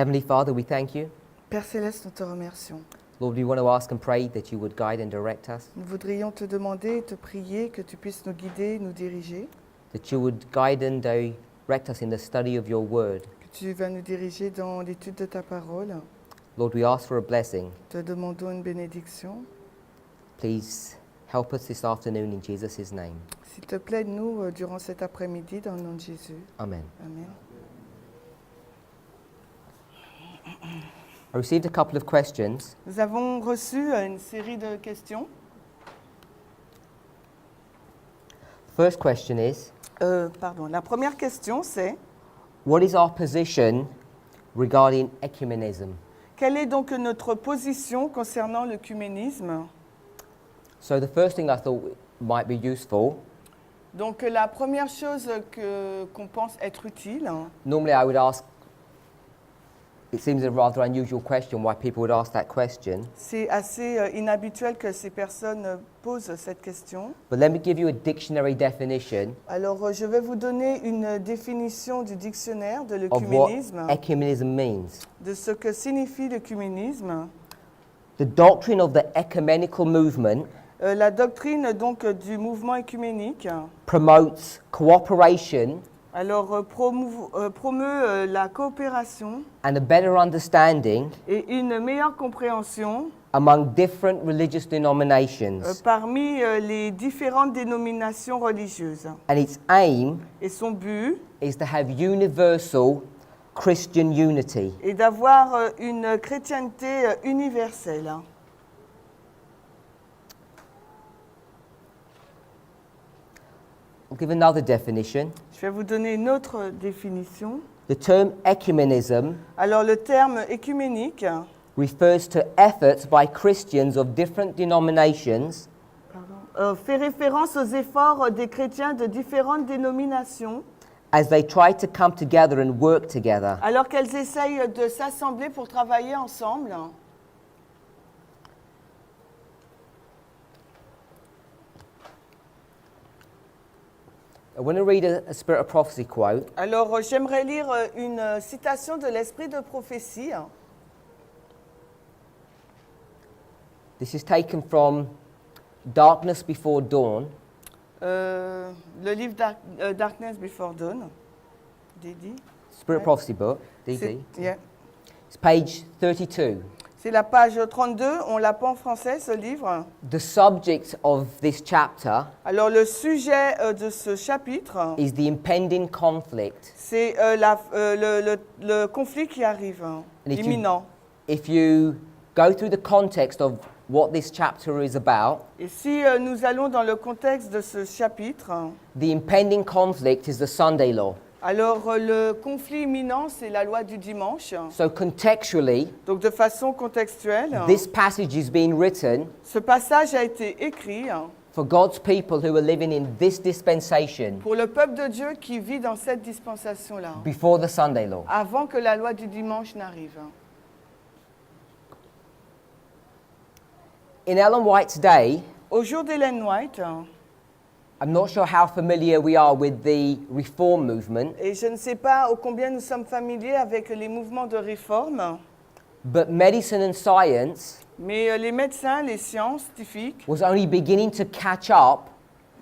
Heavenly Father, we thank you. Père Céleste, nous te remercions. Lord, we want to ask and pray that you would guide and direct us, Nous voudrions te demander et te prier que tu puisses nous guider, nous diriger, that you would guide and direct us in the study of your word. que tu vas nous diriger dans l'étude de ta parole. Lord, we ask for a blessing. Te demandons une bénédiction. Please help us this afternoon in Jesus' name. S'il te plaît, nous, durant cet après-midi, dans le nom de Jésus. Amen. Amen. I received a couple of questions. Nous avons reçu une série de questions. First question is, La première question, c'est what is our position regarding ecumenism? quelle est donc notre position concernant l'œcuménisme? So the first thing I thought might be useful, Donc la première chose qu'on pense être utile, normally I would ask, it seems a rather unusual question why people would ask that question, c'est assez inhabituel que ces personnes posent cette question. but let me give you a dictionary definition Alors je vais vous donner une définition du dictionnaire de of what l'œcuménisme, ecumenism means. de ce que signifie l'œcuménisme. The doctrine of the ecumenical movement La doctrine donc du mouvement œcuménique promotes cooperation alors promeut la coopération and a better understanding et une meilleure compréhension among different religious denominations, parmi les différentes dénominations religieuses. and its aim Et son but is to have universal Christian unity. est d'avoir une chrétienté universelle. I'll give another definition. Je vais vous donner une autre définition. The term ecumenism Alors le terme écuménique refers to efforts by Christians of different denominations fait référence aux efforts des chrétiens de différentes dénominations as they try to come together and work together. alors qu'elles essayent de s'assembler pour travailler ensemble. I want to read a Spirit of Prophecy quote. Alors j'aimerais lire une citation de l'Esprit de prophétie. This is taken from Darkness Before Dawn, Le livre Darkness Before Dawn. Didi. Spirit of Prophecy book, DD. Yeah. It's page 32. C'est la page 32, on l'a pas en français ce livre. The subject of this chapter Alors le sujet de ce chapitre, is the impending conflict. c'est le conflit qui arrive, And if imminent. If you go through the context of what this chapter is about, Et si nous allons dans le contexte de ce chapitre, the impending conflict is the Sunday law. alors le conflit imminent, c'est la loi du dimanche. So contextually, Donc de façon contextuelle, this passage is being written ce passage a été écrit for God's people who are living in this dispensation pour le peuple de Dieu qui vit dans cette dispensation-là, before the Sunday law. avant que la loi du dimanche n'arrive. In Ellen White's day, Au jour d'Ellen White, I'm not sure how familiar we are with the reform movement, et je ne sais pas ô combien nous sommes familiers avec les mouvements de réforme, but medicine and science mais les médecins, les scientifiques was only beginning to catch up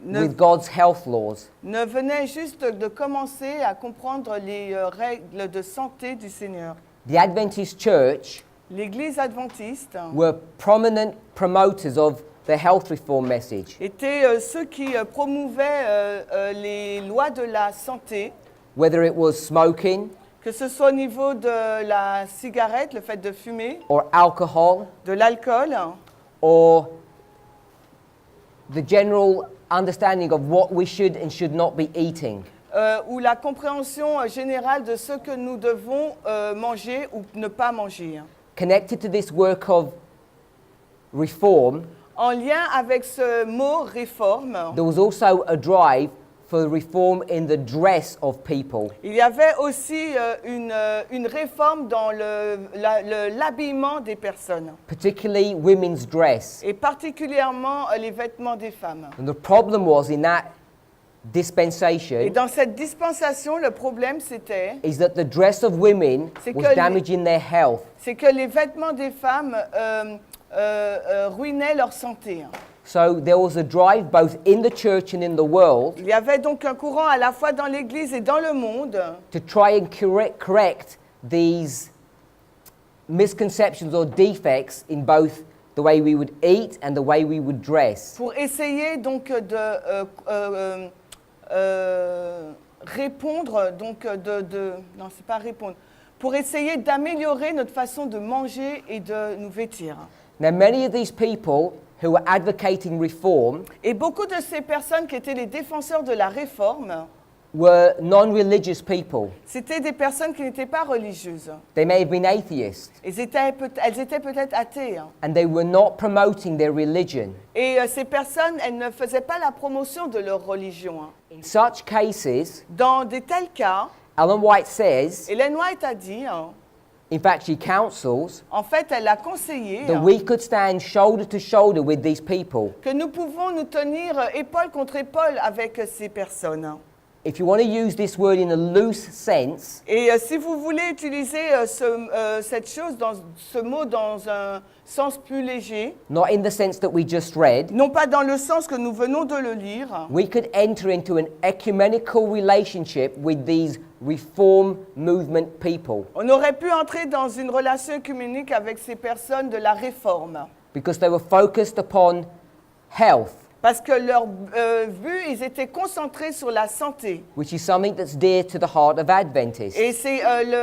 ne, with God's health laws. ne venaient juste de commencer à comprendre les règles de santé du Seigneur. The Adventist Church L'Église adventiste were prominent promoters of the health reform message. étaient ceux qui promouvaient les lois de la santé, Whether it was smoking que ce soit au niveau de la cigarette, le fait de fumer, or alcohol de l'alcool, or the general understanding of what we should and should not be eating. ou la compréhension générale de ce que nous devons manger ou ne pas manger. Connected to this work of reform, En lien avec ce mot réforme, there was also a drive for reform in the dress of people. il y avait aussi une réforme dans l'habillement des personnes, Particularly women's dress. et particulièrement les vêtements des femmes. And the problem was in that Et dispensation dans cette dispensation, le problème c'était is that the dress of women C'est was que les- damaging their health. c'est que les vêtements des femmes ruinaient leur santé. So there was a drive both in the church and in the world Il y avait donc un courant à la fois dans l'Église et dans le monde to try and correct these misconceptions or defects in both the way we would eat and the way we would dress. pour essayer donc de répondre, donc non, c'est pas répondre, pour essayer d'améliorer notre façon de manger et de nous vêtir. Now, many of these people who were advocating reform Et beaucoup de ces personnes qui étaient les défenseurs de la réforme, were non-religious people. c'était des personnes qui n'étaient pas religieuses. They may have been atheists, Elles étaient peut-être athées. and they were not promoting their religion. Et ces personnes, elles ne faisaient pas la promotion de leur religion. In such cases, Dans de tels cas, Ellen White says, Ellen White a dit, in fact, she counsels, en fait, elle a conseillé that we could stand shoulder to shoulder with these people. que nous pouvons nous tenir épaule contre épaule avec ces personnes. If you want to use this word in a loose sense, Et si vous voulez utiliser cette chose, ce mot dans un sens plus léger, not in the sense that we just read, non pas dans le sens que nous venons de le lire, we could enter into an ecumenical relationship with these reform movement people on aurait pu entrer dans une relation œcuménique avec ces personnes de la réforme. because they were focused upon health, Parce que leur but, ils étaient concentrés sur la santé. which is something that's dear to the heart of Adventists. Et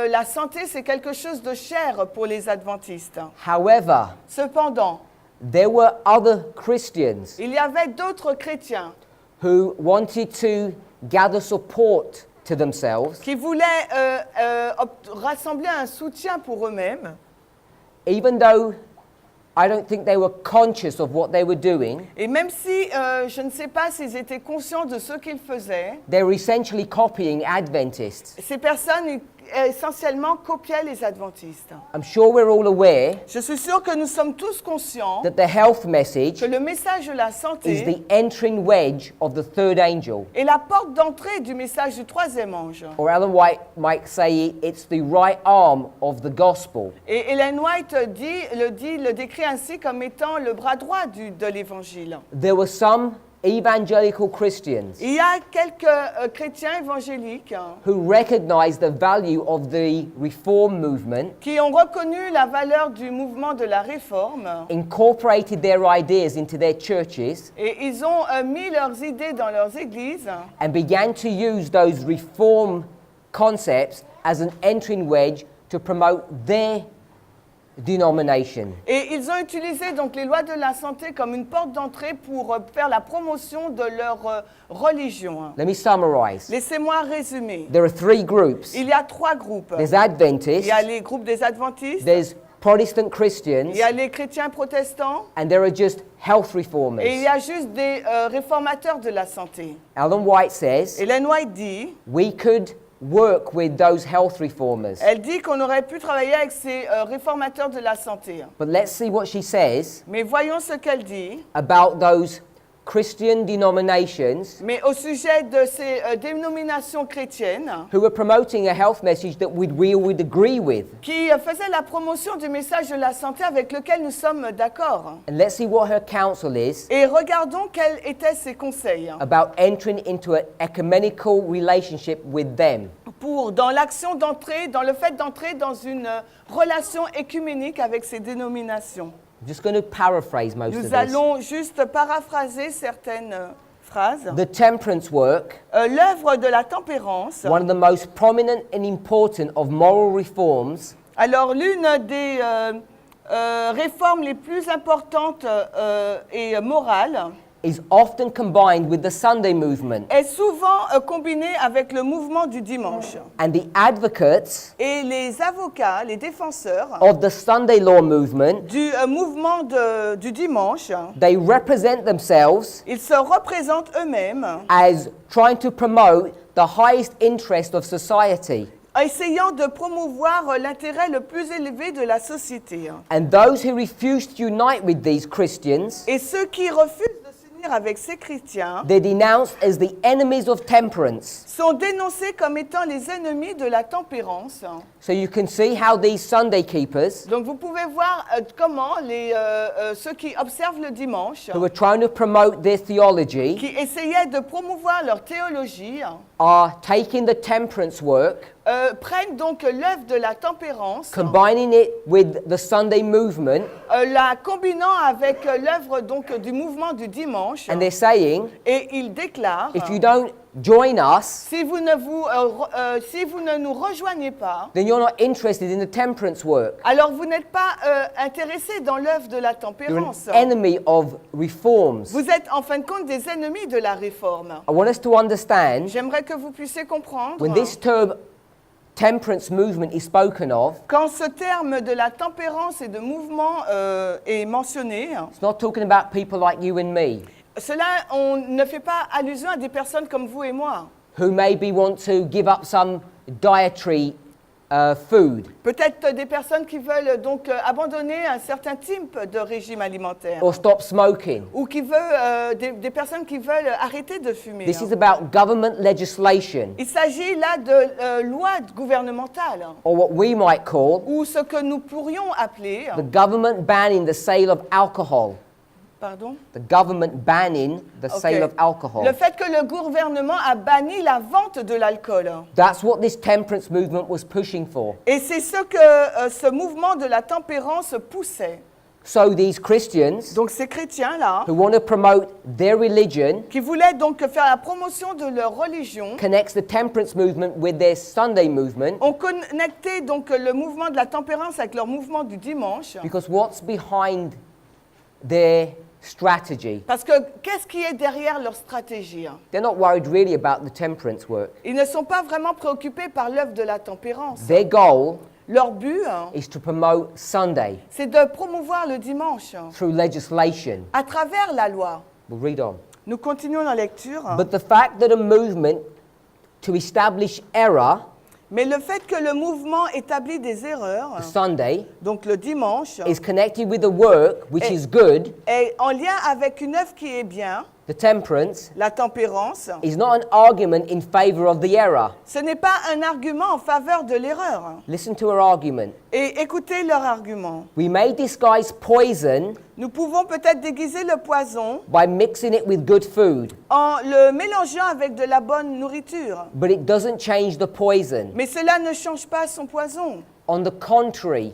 la santé, c'est quelque chose de cher pour les adventistes. However, Cependant, there were other Christians il y avait d'autres chrétiens who wanted to gather support to themselves, qui voulaient rassembler un soutien pour eux-mêmes. even though I don't think they were conscious of what they were doing. Et même si je ne sais pas s'ils étaient conscients de ce qu'ils faisaient, They were essentially copying Adventists. ces personnes essentiellement copiaient les adventistes. I'm sure we're all aware Je suis sûre que nous sommes tous conscients that the health message que le message de la is santé the entering wedge of the third angel. est la porte d'entrée du message du troisième ange. Or Ellen White might say it's the right arm of the gospel. Et Ellen White le décrit ainsi comme étant le bras droit de l'évangile. There were some evangelical Christians Il y a quelques chrétiens évangéliques who recognized the value of the reform movement, qui ont reconnu la valeur du mouvement de la réforme incorporated their ideas into their churches, et ils ont mis leurs idées dans leurs églises and began to use those reform concepts as an entering wedge to promote their denomination. et ils ont utilisé donc les lois de la santé comme une porte d'entrée pour faire la promotion de leur religion. Let me summarize. Laissez-moi résumer. There are three groups. Il y a trois groupes. There's Il Adventists, y a les groupes des adventistes, there's Protestant Christians, il y a les chrétiens protestants and there are just health et il reformers. y a juste des réformateurs de la santé. Ellen White says Ellen White dit, we could work with those health reformers. elle dit qu'on aurait pu travailler avec ces réformateurs de la santé. But let's see what she says Mais voyons ce qu'elle dit. about those Christian denominations Mais au sujet de ces dénominations chrétiennes who are promoting a health message that we would agree with. qui faisaient la promotion du message de la santé avec lequel nous sommes d'accord. And let's see what her counsel is Et regardons quels étaient ses conseils about entering into an ecumenical relationship with them. dans l'action d'entrer, dans le fait d'entrer dans une relation écuménique avec ces dénominations. I'm just going to paraphrase most of Nous this. allons juste paraphraser certaines phrases. The temperance work, L'œuvre de la tempérance. one of the most prominent and important of moral reforms, Alors, l'une des réformes les plus importantes et morales is often combined with the Sunday movement. est souvent combinée avec le mouvement du dimanche. And the advocates Et les avocats, les défenseurs of the Sunday law movement, du mouvement du dimanche, they represent themselves ils se représentent eux-mêmes as trying to promote the highest interest of society. essayant de promouvoir l'intérêt le plus élevé de la société. And those who refuse to unite with these Christians Et ceux qui refusent de s'unir avec ces chrétiens they're denounced as the enemies of temperance. sont dénoncés comme étant les ennemis de la tempérance. So you can see how these Sunday keepers, Donc vous pouvez voir comment ceux qui observent le dimanche, who are trying to promote their theology, qui essayaient de promouvoir leur théologie, are taking the temperance work, prennent donc l'œuvre de la tempérance, combining it with the Sunday movement, la combinant avec l'œuvre donc du mouvement du dimanche, and they're saying, et ils déclarent if you don't join us, si vous ne nous rejoignez pas, then you're not interested in the temperance work. alors vous n'êtes pas intéressé dans l'œuvre de la You're an tempérance. enemy of reforms. Vous êtes en fin de compte des ennemis de la réforme. I want us to understand J'aimerais que vous puissiez comprendre, when this term temperance movement is spoken of, quand ce terme de la tempérance et de mouvement est mentionné, it's not talking about people like you and me cela, on ne fait pas allusion à des personnes comme vous et moi. who maybe want to give up some dietary food Peut-être des personnes qui veulent donc abandonner un certain type de régime alimentaire. or stop smoking. Ou qui veulent, des personnes qui veulent arrêter de fumer. This is about government legislation, Il s'agit là de lois gouvernementales, or what we might call ou ce que nous pourrions appeler, the government banning the sale of alcohol. pardon, The government banning the Ok. sale of alcohol. le fait que le gouvernement a banni la vente de l'alcool. That's what this temperance movement was pushing for. Et c'est ce que ce mouvement de la tempérance poussait. So these Christians Donc ces chrétiens-là, who want to promote their religion qui voulaient donc faire la promotion de leur religion, connects the temperance movement with their Sunday movement, ont connecté donc le mouvement de la tempérance avec leur mouvement du dimanche. because what's behind their strategy? Parce que qu'est-ce qui est derrière leur stratégie? They're not worried really about the temperance work. Ils ne sont pas vraiment préoccupés par l'œuvre de la tempérance. Their goal Leur but, is to promote Sunday c'est de promouvoir le dimanche through legislation. à travers la loi. We'll read on. Nous continuons la lecture. But the fact that a movement to establish error, Mais le fait que le mouvement établit des erreurs, Sunday, donc le dimanche, is connected with the work which Eh. is good, est en lien avec une œuvre qui est bien, the temperance, la tempérance, is not an argument in favor of the error. ce n'est pas un argument en faveur de l'erreur. Listen to her argument. Et écoutez leur argument. We may disguise poison Nous pouvons peut-être déguiser le poison by mixing it with good food, en le mélangeant avec de la bonne nourriture. but it doesn't change the poison. Mais cela ne change pas son poison. On the contrary,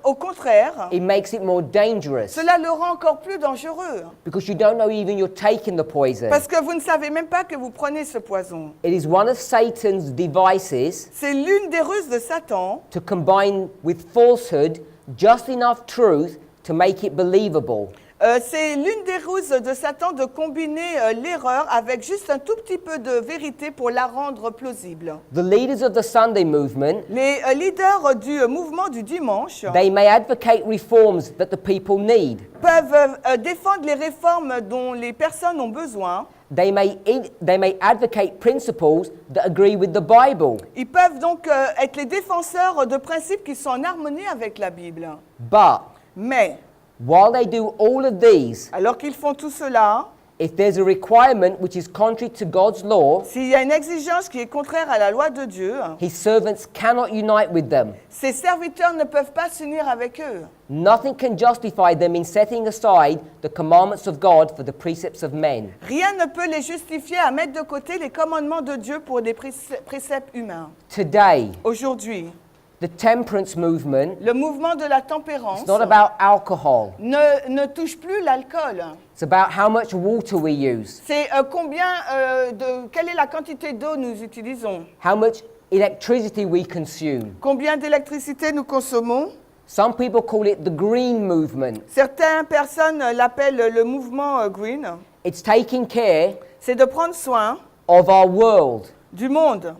Au contraire, it makes it more dangerous cela le rend encore plus dangereux. because you don't know even you're taking the poison. Parce que vous ne savez même pas que vous prenez ce poison. It is one of Satan's devices C'est l'une des ruses de Satan to combine with falsehood just enough truth to make it believable. C'est l'une des ruses de Satan de combiner l'erreur avec juste un tout petit peu de vérité pour la rendre plausible. The leaders of the Sunday movement, Les leaders du mouvement du dimanche they may advocate reforms that the people need. peuvent défendre les réformes dont les personnes ont besoin. They may advocate principles that agree with the Bible. Ils peuvent donc être les défenseurs de principes qui sont en harmonie avec la Bible. But Mais, while they do all of these, alors qu'ils font tout cela, if there's a requirement which is contrary to God's law, s'il y a une exigence qui est contraire à la loi de Dieu, his servants cannot unite with them. ses serviteurs ne peuvent pas s'unir avec eux. Nothing can justify them in setting aside the commandments of God for the precepts of men. Rien ne peut les justifier à mettre de côté les commandements de Dieu pour des préceptes humains. Today, Aujourd'hui, the temperance movement le mouvement de la tempérance is not about alcohol. ne touche plus l'alcool. It's about how much water we use, C'est quelle est la quantité d'eau nous utilisons, how much electricity we consume. combien d'électricité nous consommons. Some people call it the green movement. Certaines personnes l'appellent le mouvement green. It's taking care C'est de prendre soin of our world. du monde.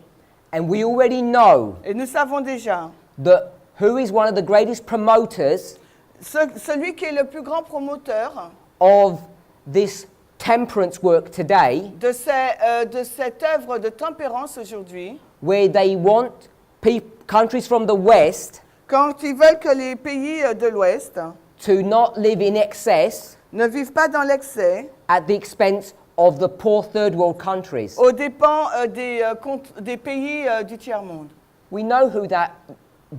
And we already know Et nous savons déjà, that who is one of the greatest promoters celui qui est le plus grand promoteur of this temperance work today, de cette œuvre de tempérance aujourd'hui, where they want countries from the West quand ils veulent que les pays de l'Ouest to not live in excess ne vivent pas dans l'excès, at the expense of the poor third world countries. aux dépens des pays du tiers-monde. We know who that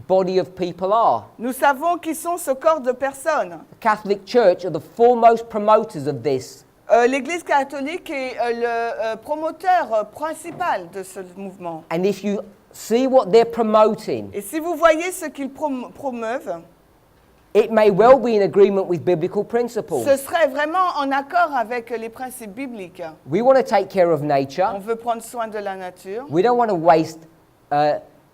body of people are. Nous savons qui sont ce corps de personnes. The Catholic Church are the foremost promoters of this. L'Église catholique est le promoteur principal de ce mouvement. And if you see what they're promoting, Et si vous voyez ce qu'ils promeuvent, it may well be in agreement with biblical principles. ce serait vraiment en accord avec les principes bibliques. We want to take care of On nature. veut prendre soin de la nature. We don't want to waste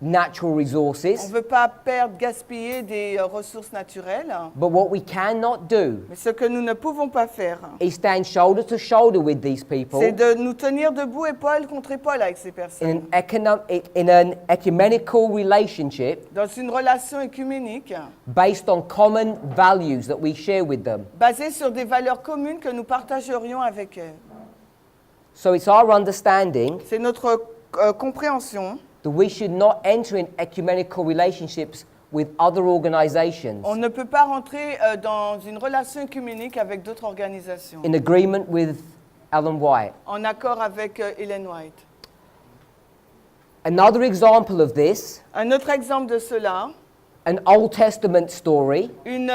natural On resources. ne veut pas perdre, gaspiller des ressources naturelles. But what we cannot do Mais ce que nous ne pouvons pas faire, is stand shoulder to shoulder with these people c'est de nous tenir debout épaule contre épaule avec ces personnes. in an ecumenical relationship Dans une relation œcuménique, based on common values that we share with them. basée sur des valeurs communes que nous partagerions avec eux. So it's our understanding C'est notre compréhension. that we should not enter in ecumenical relationships with other organizations On ne peut pas rentrer dans une relation œcuménique avec d'autres organisations, in agreement with Ellen White. en accord avec Ellen White. Another example of this, Un autre exemple de cela, an Old Testament story. une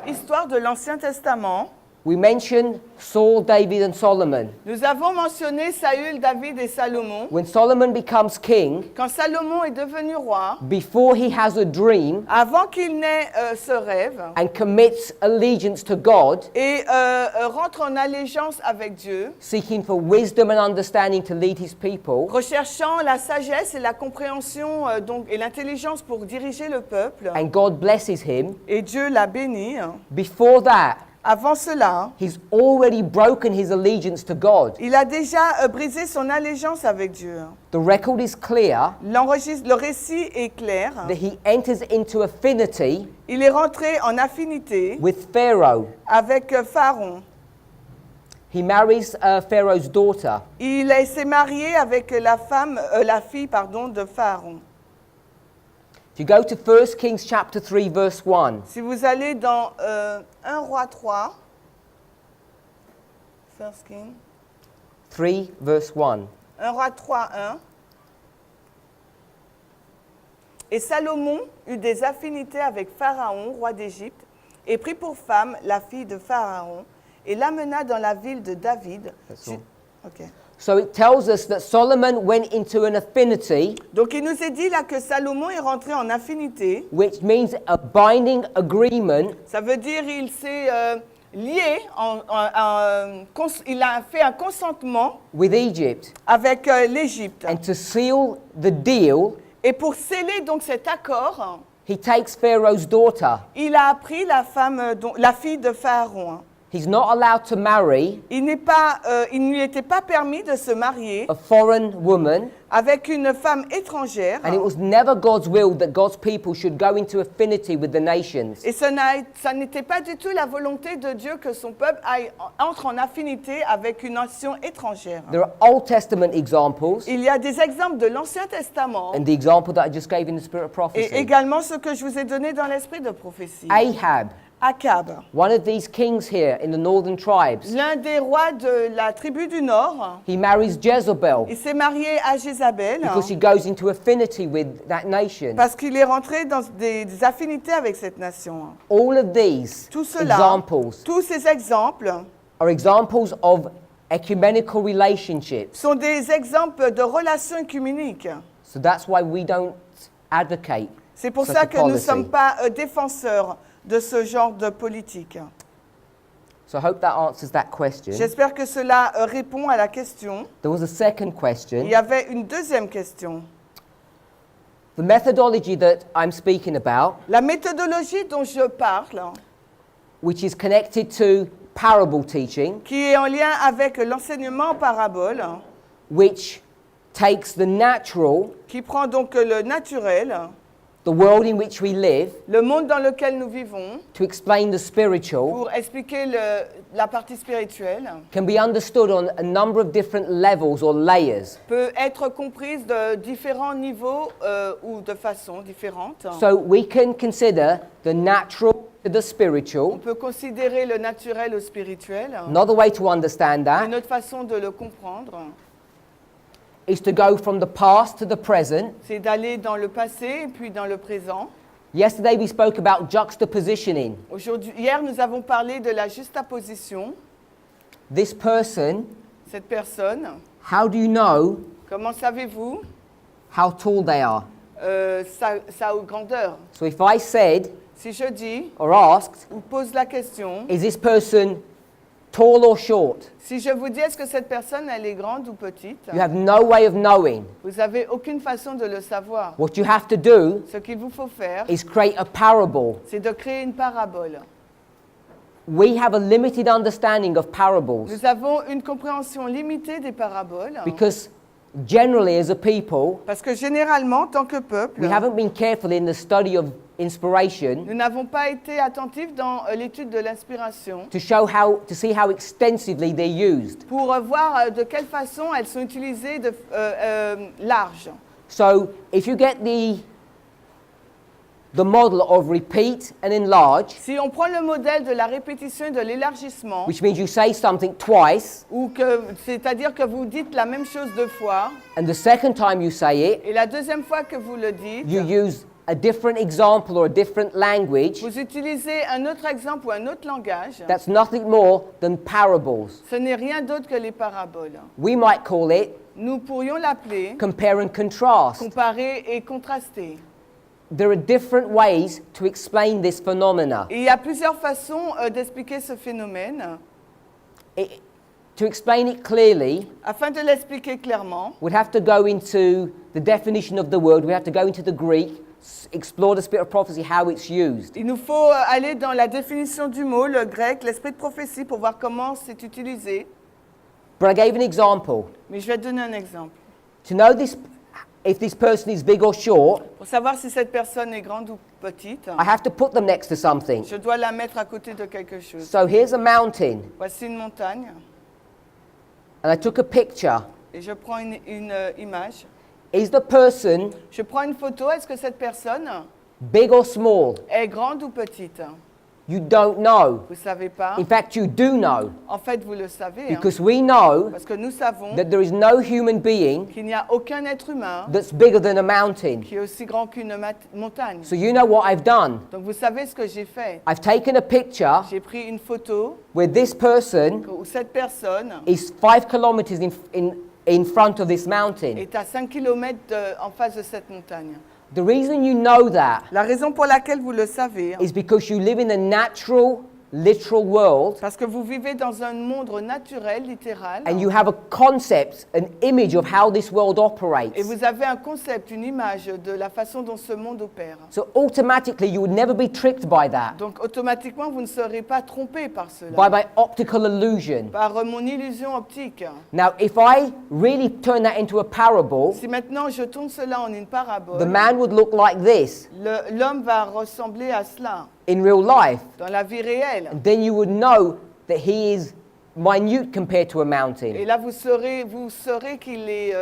histoire de l'Ancien Testament. We mentioned Saul, David, and Solomon. Nous avons mentionné Saül, David et Salomon. When Solomon becomes king, Quand Salomon est devenu roi, before he has a dream avant qu'il n'ait ce rêve and commits allegiance to God, et rentre en allégeance avec Dieu, seeking for wisdom and understanding to lead his people, recherchant la sagesse et la compréhension et l'intelligence pour diriger le peuple, and God blesses him, et Dieu l'a béni. before that, Avant cela, he's already broken his allegiance to God. il a déjà brisé son allégeance avec Dieu. The record is clear Le récit est clair. that he enters into affinity Il est rentré en affinité with Pharaoh. avec Pharaon. He marries Pharaoh's daughter. Il s'est marié avec la fille de Pharaon. If you go to 1 Kings chapter 3 verse 1, Si vous allez dans 1 Roi 3, 1 King, 3 verse 1. 1 Roi 3, 1. Et Salomon eut des affinités avec Pharaon, roi d'Égypte, et prit pour femme la fille de Pharaon, et l'amena dans la ville de David. That's all. Ok. So it tells us that Solomon went into an affinity, Donc il nous est dit là que Salomon est rentré en affinité. which means a binding agreement Ça veut dire il s'est lié, il a fait un consentement with Egypt. avec l'Égypte. And to seal the deal, Et pour sceller donc cet accord, he takes Pharaoh's daughter. il a pris la fille de Pharaon. He's not allowed to marry Il ne lui était pas permis de se marier a foreign woman, avec une femme étrangère. and it was never God's will that God's people should go into affinity with the nations. Et ça n'était pas du tout la volonté de Dieu que son peuple entre en affinité avec une nation étrangère. There are Old Testament examples, Il y a des exemples de l'Ancien Testament and the example that I just gave in the spirit of et prophecy. également ce que je vous ai donné dans l'esprit de prophétie. Ahab, Akab, one of these kings here in the northern tribes, l'un des rois de la tribu du Nord, he marries Jezebel il s'est marié à Jézabel because he goes into affinity with that nation. parce qu'il est rentré dans des affinités avec cette nation. All of these Tout cela, examples tous ces exemples are examples of ecumenical relationships. sont des exemples de relations œcuméniques. So that's why we don't advocate C'est pour such ça a que nous ne policy. sommes pas défenseurs de ce genre de politique. So I hope that answers that question. J'espère que cela répond à la question. There was a second question. Il y avait une deuxième question. The methodology that I'm speaking about, La méthodologie dont je parle, which is connected to parable teaching, qui est en lien avec l'enseignement en parabole, which takes the natural qui prend donc le naturel the world in which we live, le monde dans lequel nous vivons, to explain the spiritual, pour expliquer la partie spirituelle, can be understood on a number of different levels or layers. peut être comprise de différents niveaux ou de façons différentes. So we can consider the natural to the On spiritual. peut considérer le naturel au spirituel. Another way to understand that Une autre façon de le comprendre, is to go from the past to the present. c'est d'aller dans le passé et puis dans le présent. Yesterday we spoke about juxtapositioning. Hier, nous avons parlé de la juxtaposition. This person, Cette personne, how do you know comment savez-vous how tall they are? sa grandeur? So if I said Si je dis or asked, ou pose la question, is this person tall or short? si je vous dis est-ce que cette personne elle est grande ou petite, You have no way of knowing. vous n'avez aucune façon de le savoir. What you have to do Ce qu'il vous faut faire, is create a parable. c'est de créer une parabole. We have a limited understanding of parables Nous avons une compréhension limitée des paraboles because generally as a people, parce que généralement, en tant que peuple, we haven't been careful in the study of inspiration nous n'avons pas été attentifs dans l'étude de l'inspiration to see how extensively they're used. pour voir de quelle façon elles sont utilisées de large. So if you get the model of repeat and enlarge, Si on prend le modèle de la répétition et de l'élargissement, which means you say something twice, ou que c'est-à-dire que vous dites la même chose deux fois, and the second time you say it, et la deuxième fois que vous le dites, you use a different example or a different language, vous utilisez un autre exemple ou un autre langage, that's nothing more than parables. ce n'est rien d'autre que les paraboles. We might call it Nous pourrions l'appeler compare and contrast. comparer et contraster. There are different ways to explain this phenomena. Et il y a plusieurs façons d'expliquer ce phénomène. To explain it clearly, Afin de l'expliquer clairement, we'd have to go into the definition of the word, we have to go into the Greek, explore the spirit of prophecy, how it's used. il nous faut aller dans la définition du mot, le grec, l'esprit de prophétie, pour voir comment c'est utilisé. But I gave an example. Mais je vais te donner un exemple. To know this, if this person is big or short, Pour savoir si cette personne est grande ou petite, I have to put them next to something. je dois la mettre à côté de quelque chose. So here's a mountain, Voici une montagne, and I took a picture. et je prends une image. Is the person Je prends une photo. Est-ce que cette personne big or small? est grande ou petite? You don't know. Vous ne savez pas. In fact, you do know, En fait, vous le savez. Hein, because we know parce que nous savons that there is no human being qu'il n'y a aucun être humain that's bigger than a mountain. qui est aussi grand qu'une montagne. So you know what I've done? Donc vous savez ce que j'ai fait. I've taken a picture J'ai pris une photo where this person où cette personne is 5 kilometers in front of this mountain. est à 5 km en face de cette montagne. The reason you know that La raison pour laquelle vous le savez, is because you live in a natural, literal world parce que vous vivez dans un monde naturel, littéral, and you have a concept, an image of how this world et operates. vous avez un concept, une image de la façon dont ce monde opère. So automatically you would never be tricked by that, Donc automatiquement, vous ne serez pas trompé par cela, by my optical illusion. par mon illusion optique. Now, if I really turn that into a parable, Si maintenant je tourne cela en une parabole, the man would look like this l'homme va ressembler à cela in real life. dans la vie réelle. And then you would know that he is minute compared to a Et mountain. là, vous saurez qu'il est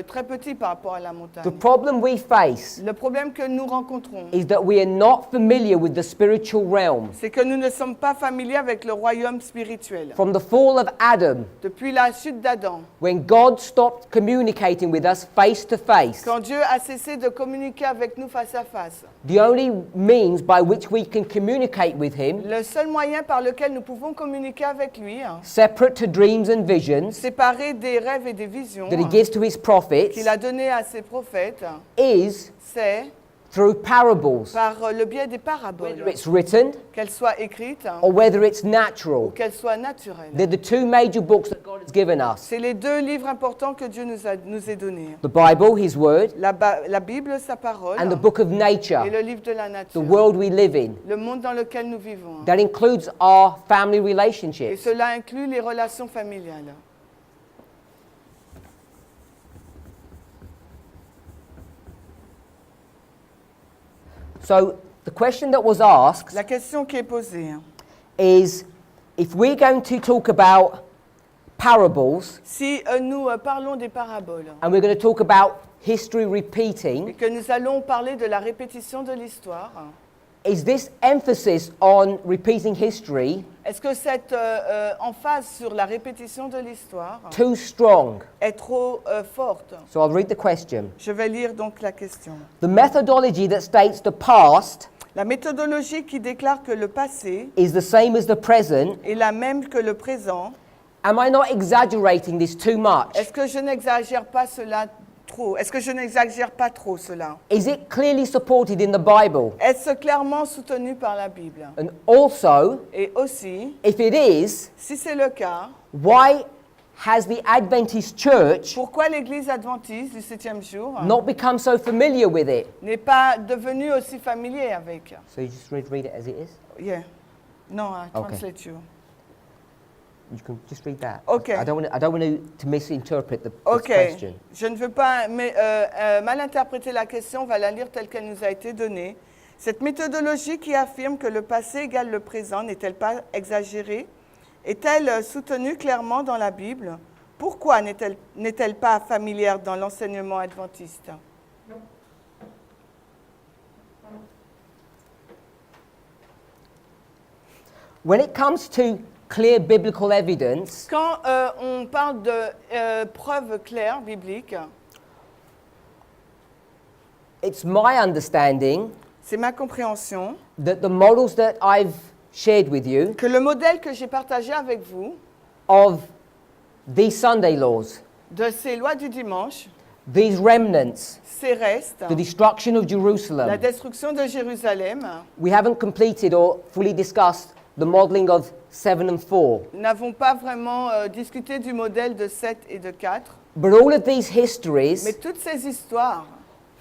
très petit par rapport à la montagne. The problem we face Le problème que nous rencontrons, is that we are not familiar with the spiritual realm. c'est que nous ne sommes pas familiers avec le royaume spirituel. From the fall of Adam, Depuis la chute d'Adam, when God stopped communicating with us face to face, quand Dieu a cessé de communiquer avec nous face à face, the only means by which we can communicate with him, le seul moyen par lequel nous pouvons communiquer avec lui, separate to dreams and visions séparé des rêves et des visions that he gives to his prophets, qu'il a donné à ses prophètes, is c'est through parables, par le biais des paraboles, whether it's written qu'elles soient écrites or whether it's ou natural. qu'elles soient naturelles. They're the two major books that God has given us. C'est les deux livres importants que Dieu nous a donnés. The Bible, his word, La Bible, sa parole, and the book of et nature, le livre de la the nature, world we live in. le monde dans lequel nous vivons. That includes our family Et relationships. cela inclut les relations familiales. So the question that was asked La question qui est posée, is, if we're going to talk about parables si nous parlons des paraboles and we're going to talk about history et repeating, que nous allons parler de la répétition de l'histoire, is this emphasis on repeating history est-ce que cette emphase sur la répétition de l'histoire too strong? est trop forte? So I'll read the question. Je vais lire donc la question. The methodology that states the past La méthodologie qui déclare que le passé is the same as the present. est la même que le présent, Am I not exaggerating this too much? est-ce que je n'exagère pas cela trop? Est-ce que je n'exagère pas trop cela? Is it clearly supported in the Bible? Est-ce clairement soutenu par la Bible? And also, Et aussi, if it is, si c'est le cas, why has the Adventist church pourquoi l'Église adventiste du 7e jour not become so familiar with it? n'est pas devenue aussi familier avec? So you just read it as it is? Yeah. No, I Okay. translate you. You can just read that. Okay. I don't want to misinterpret the Ok, question. je ne veux pas mal interpréter la question, on va la lire telle qu'elle nous a été donnée. Cette méthodologie qui affirme que le passé égale le présent n'est-elle pas exagérée? Est-elle soutenue clairement dans la Bible? Pourquoi n'est-elle pas familière dans l'enseignement adventiste? When it comes to clear biblical evidence, Quand on parle de preuves claires bibliques, it's my understanding c'est ma compréhension that the models that I've shared with you que le modèle que j'ai partagé avec vous of these Sunday laws, de ces lois du dimanche, these remnants, ces restes, the destruction of la Jerusalem, destruction de Jérusalem, we haven't completed or fully discussed the modeling of 7 and 4. nous n'avons pas vraiment discuté du modèle de 7 et de 4, But all of these mais histories, toutes ces histoires,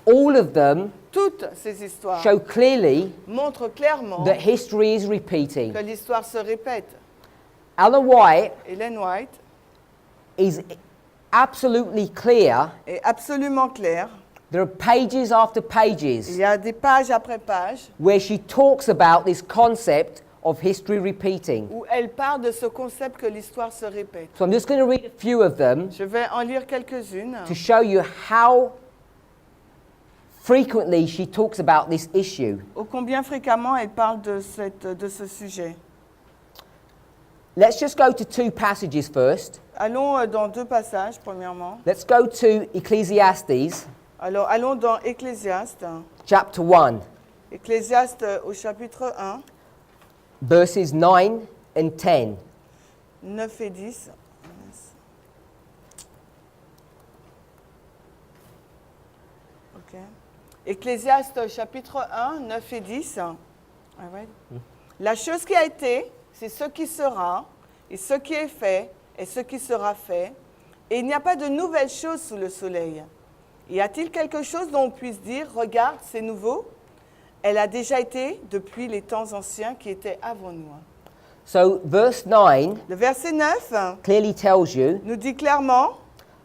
all of them toutes ces histoires show clearly montrent clairement that history is repeating. que l'histoire se répète. Alan White Ellen White is absolutely clear. est absolument claire. There are pages after Il pages y a des pages après pages where she talks about this concept of history repeating. où elle parle de ce concept que l'histoire se répète. So I'm just going to read a few of them Je vais en lire quelques-unes to show you how frequently she talks about this issue. ô combien fréquemment elle parle de ce sujet. Let's just go to two passages first. Allons dans deux passages, premièrement. Let's go to Ecclesiastes Alors, allons dans Ecclésiaste. chapter 1, Ecclésiaste au chapitre 1, verses 9 and 10. 9 et 10. Ok. Ecclésiaste chapitre 1, 9 et 10. All right. La chose qui a été, c'est ce qui sera, et ce qui est fait, et ce qui sera fait. Et il n'y a pas de nouvelles choses sous le soleil. Y a-t-il quelque chose dont on puisse dire, regarde, c'est nouveau? Elle a déjà été depuis les temps anciens qui étaient avant nous. So, verse 9 Le verset 9 clearly tells you nous dit clairement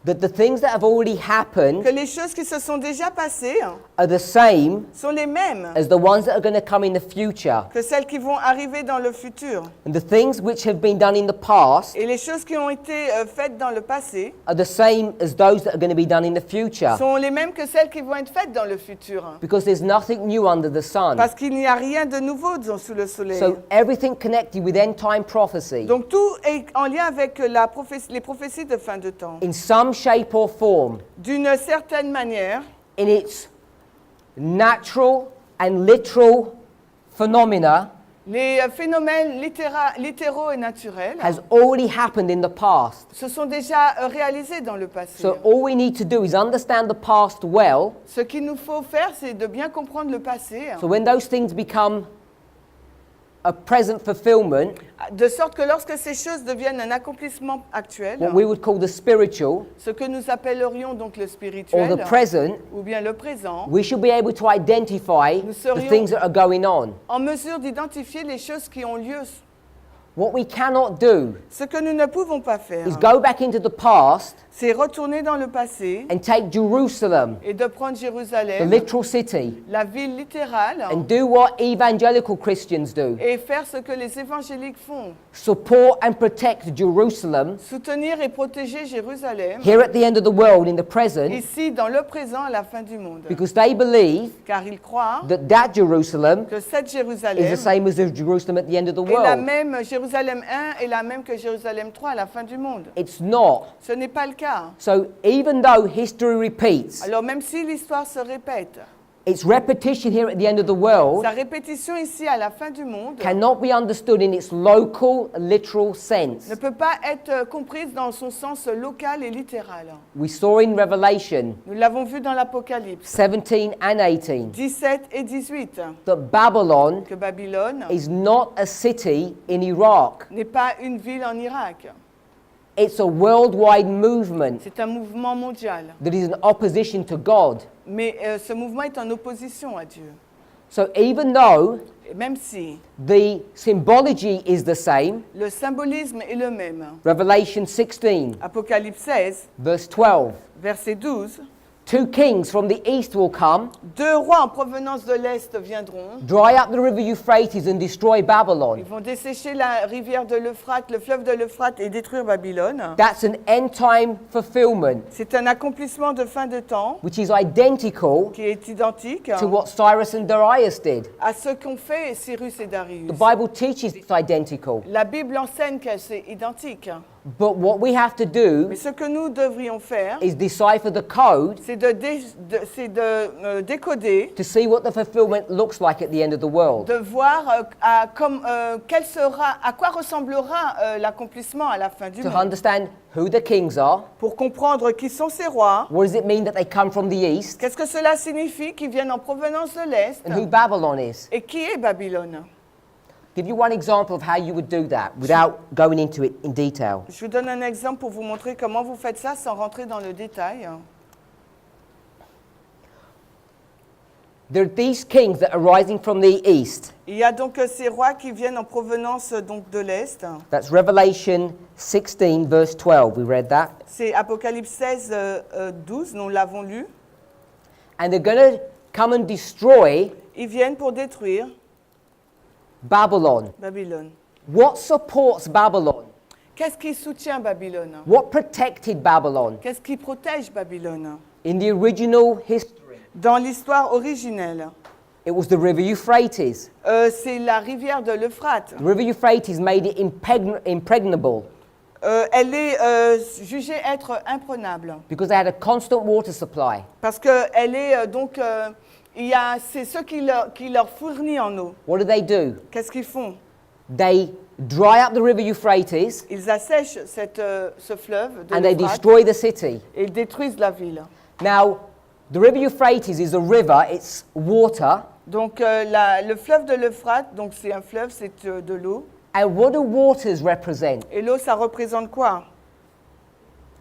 that the things that have already que happened les choses qui se sont déjà passées are the same sont les mêmes as the ones that are going to come in the future. que celles qui vont arriver dans le futur. And the things which have been done in the past Et les choses qui ont été faites dans le passé are the same as those that are going to be done in the future. sont les mêmes que celles qui vont être faites dans le futur. Because there's nothing new under the sun. Parce qu'il n'y a rien de nouveau sous le soleil. So everything connected with end time prophecy, Donc tout est en lien avec les prophéties de fin de temps. in some shape or form, D'une certaine manière, in its natural and literal phenomena, les phénomènes littéraux et naturels has already happened in the past. se sont déjà réalisés dans le passé. So all we need to do is understand the past well, Ce qu'il nous faut faire, c'est de bien comprendre le passé, so when those things become a present fulfillment, de sorte que lorsque ces choses deviennent un accomplissement actuel, what we would call the spiritual ce que nous appellerions donc le or spirituel, the present, ou bien le présent, we should be able to identify Nous the serions- things that are going on. en mesure d'identifier les choses qui ont lieu. What we cannot do Ce que nous ne pouvons pas faire, is go back into the past c'est retourner dans le passé and take Jerusalem, et de prendre the Jérusalem, literal city, la ville littérale, and do what evangelical Christians do. et faire ce que les évangéliques font. Support and protect Jerusalem Soutenir et protéger Jérusalem, here at the end of the world in the present, ici dans le présent à la fin du monde. because they believe Car ils croient that Jerusalem que cette is Jérusalem the same as the Jerusalem at the end of the est la world. même, Jérusalem 1 est la même que Jérusalem 3 à la fin du monde. It's not. Ce n'est pas le cas. So even though history repeats, Alors même si l'histoire se répète, its repetition here at the end of the world sa répétition ici à la fin du monde cannot be understood in its local, literal sense. ne peut pas être comprise dans son sens local et littéral. We saw in Revelation Nous l'avons vu dans l'Apocalypse 17 and 18 17 et 18, that Babylon que Babylone is not a city in Iraq. n'est pas une ville en Irak. It's a worldwide movement C'est un mouvement mondial. that is in opposition to God. Mais ce mouvement est en opposition à Dieu. So even though Et même si the symbology is the same, le symbolisme est le même, Revelation 16, Apocalypse 16, verse 12, verset 12, two kings from the east will come, deux rois en provenance de l'Est viendront. dry up the river Euphrates and destroy Ils Babylon. vont dessécher la rivière de l'Euphrate, le fleuve de l'Euphrate et détruire Babylone. That's an end time fulfillment, C'est un accomplissement de fin de temps which is identical qui est identique to what Cyrus and Darius did. à ce qu'ont fait Cyrus et Darius. The Bible teaches it's identical. La Bible enseigne que c'est identique. But what we have to do Mais ce que nous devrions faire, is decipher the code c'est de décoder, to see what the fulfillment looks like at the end of the world. de voir à quoi ressemblera l'accomplissement à la fin du To monde. understand who the kings are, Pour comprendre qui sont ces rois, what does it mean that they come from the east, qu'est-ce que cela signifie qu'ils viennent en provenance de l'Est, and who Babylon is. et qui est Babylone. Give you one example of how you would do that without going into it in detail. Je vous donne un exemple pour vous montrer comment vous faites ça sans rentrer dans le détail. There are these kings that are rising from the east. Il y a donc ces rois qui viennent en provenance donc de l'Est. That's Revelation 16, verse 12. We read that. C'est Apocalypse 16, 12, nous l'avons lu. And they're going to come and destroy Ils viennent pour détruire Babylon. Babylone. What supports Babylon? Qu'est-ce qui soutient Babylone? What protected Babylon? Qu'est-ce qui protège Babylone? In the original history, Dans l'histoire originelle, it was the river Euphrates. c'est la rivière de l'Euphrate. The river Euphrates made it impregnable Elle est jugée être imprenable because they had a constant water supply. parce que elle est c'est ce qui leur fournit en eau. What do? Qu'est-ce qu'ils font? They dry up the river Euphrates Ils assèchent ce fleuve de and they l'Euphrate destroy the city. et ils détruisent la ville. Now, the river Euphrates is a river, it's water. Donc le fleuve de l'Euphrate, donc c'est un fleuve, c'est de l'eau. And what do waters represent Et l'eau, ça représente quoi?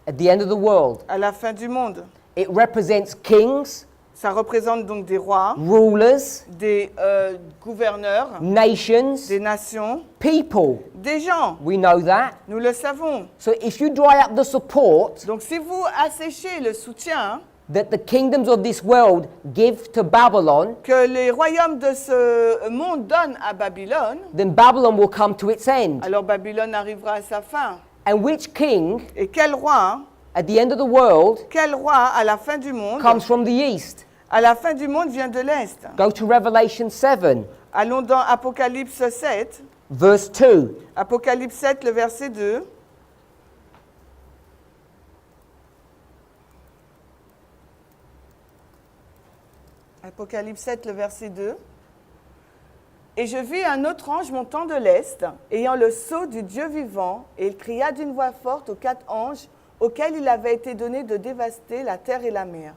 at the end of the world? À la fin du monde. It represents kings, Ça représente donc des rois, rulers, des gouverneurs, nations, des nations, people. des gens. We know that. Nous le savons. So if you dry up the support Donc si vous asséchez le soutien that the kingdoms of this world give to Babylon, que les royaumes de ce monde donnent à Babylone, then Babylon will come to its end. alors Babylone arrivera à sa fin. And which king Et quel roi at the end of the world à la fin du monde, comes from the east? à la fin du monde vient de l'Est? Go to Revelation 7, Allons dans Apocalypse 7. verse 2. Apocalypse 7, le verset 2. Apocalypse 7, le verset 2. Et je vis un autre ange montant de l'Est, ayant le sceau du Dieu vivant, et il cria d'une voix forte aux 4 anges auxquels il avait été donné de dévaster la terre et la mer.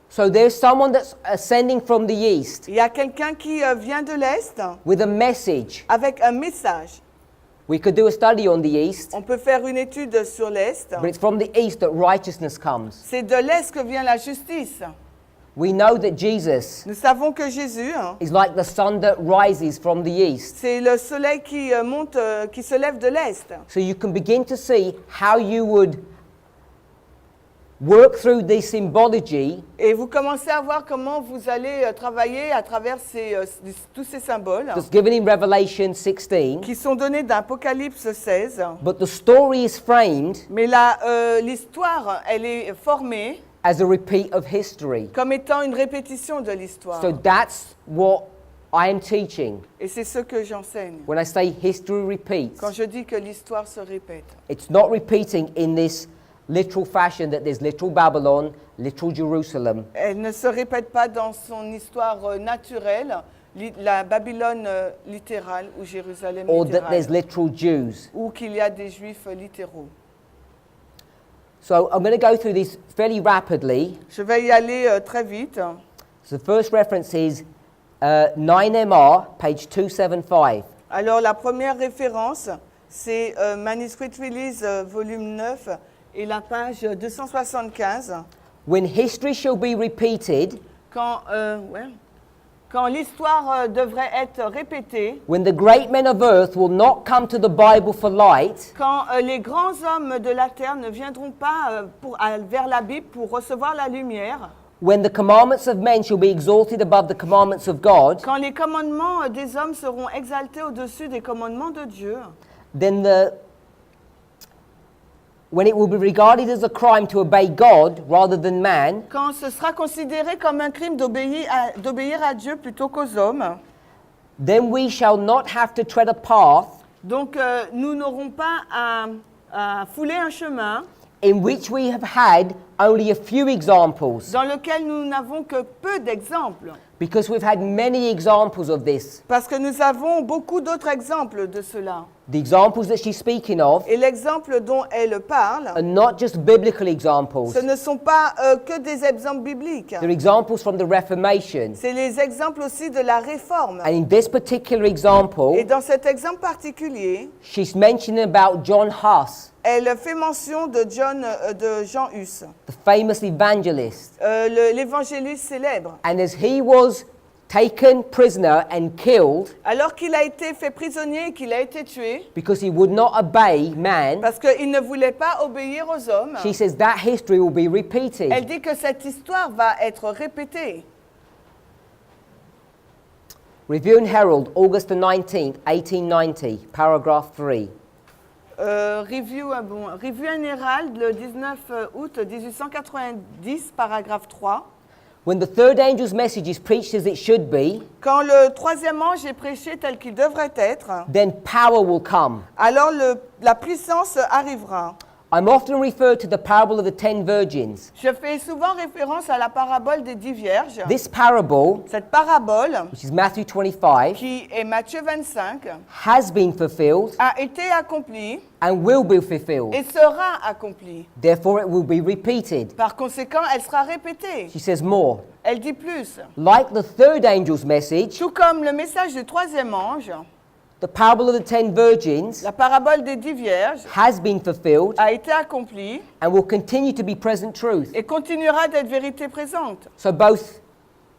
So there's someone that's ascending from the east Il y a quelqu'un qui vient de l'Est with a message. avec un message. We could do a study on the east, On peut faire une étude sur l'Est. but it's from the east that righteousness comes. C'est de l'Est que vient la justice. We know that Jesus Nous savons que Jésus, is like the sun that rises from the east. c'est le soleil qui monte, qui se lève de l'est. So you can begin to see how you would work through this symbology Et vous commencez à voir comment vous allez travailler à travers tous ces symboles that's given in Revelation 16. qui sont donnés d'Apocalypse 16. But the story is framed Mais l'histoire, elle est formée as a repeat of history. comme étant une répétition de l'histoire. So that's what I am teaching. Et c'est ce que j'enseigne. When I say history repeats, Quand je dis que l'histoire se répète. it's not repeating in this literal fashion that there's literal Babylon, literal Jerusalem. Elle ne se répète pas dans son histoire naturelle, la Babylone littérale ou Jérusalem Or that there's littérale, literal Jews. ou qu'il y a des juifs littéraux. So I'm going to go through this fairly rapidly. Je vais y aller très vite. So the first reference is 9MR, page 275. Alors la première référence, c'est Manuscript Release, volume 9, et la page 275. When history shall be repeated, Quand l'histoire devrait être répétée, when the great men of earth will not come to the Bible for light, quand les grands hommes de la terre ne viendront pas vers la Bible pour recevoir la lumière, when the commandments of men shall be exalted above the commandments of God, quand les commandements des hommes seront exaltés au-dessus des commandements de Dieu, then when it will be regarded as a crime to obey God rather than man, quand ce sera considéré comme un crime d'obéir à Dieu plutôt qu'aux hommes, then we shall not have to tread a path donc nous n'aurons pas à fouler un chemin in which we have had only a few examples, dans lequel nous n'avons que peu d'exemples. because we've had many examples of this. Parce que nous avons beaucoup d'autres exemples de cela. The examples that she's speaking of Et l'exemple dont elle parle, are not just biblical examples, ce ne sont pas que des exemples bibliques. they're examples from the Reformation. C'est les exemples aussi de la Réforme. And in this particular Et example, dans cet exemple particulier, she's mentioning about John Huss, elle fait mention de Jean Hus, the famous evangelist. l'évangéliste célèbre. And as he was taken prisoner and killed Alors qu'il a été fait prisonnier et qu'il a été tué, because he would not obey man, parce qu'il ne voulait pas obéir aux hommes, she says that history will be repeated. elle dit que cette histoire va être répétée. Review and Herald, August the 19th, 1890, paragraph 3. Review and Herald, le 19 août 1890, paragraphe 3. When the third angel's message is preached as it should be, Quand le troisième ange est prêché tel qu'il devrait être, then power will come. alors la puissance arrivera. I'm often referred to the parable of the 10 virgins. Je fais souvent référence à la parabole des 10 vierges. This parable, Cette parabole, which is Matthew 25, qui est Matthieu 25, has been fulfilled a été accomplie and will be fulfilled. et sera accomplie. Therefore, it will be repeated. Par conséquent, elle sera répétée. She says more. Elle dit plus. Like the third angel's message, Tout comme le message du troisième ange, the parable of the 10 virgins la parabole des 10 vierges has been fulfilled a été accomplie and will continue to be present truth. et continuera d'être vérité présente. So both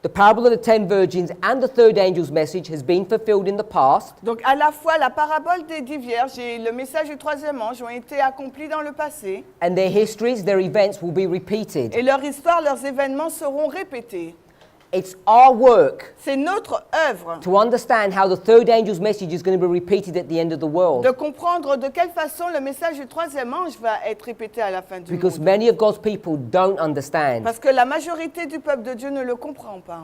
the parable of the 10 virgins and the third angel's message has been fulfilled in the past, Donc à la fois la parabole des 10 vierges et le message du troisième ange ont été accomplis dans le passé and their histories, their events will be repeated. et leur histoire, leurs événements seront répétés. It's our work C'est notre œuvre to understand how the third angel's message is going to be repeated at the end of the world. de comprendre de quelle façon le message du troisième ange va être répété à la fin du Because monde. many of God's people don't understand. Parce que la majorité du peuple de Dieu ne le comprend pas.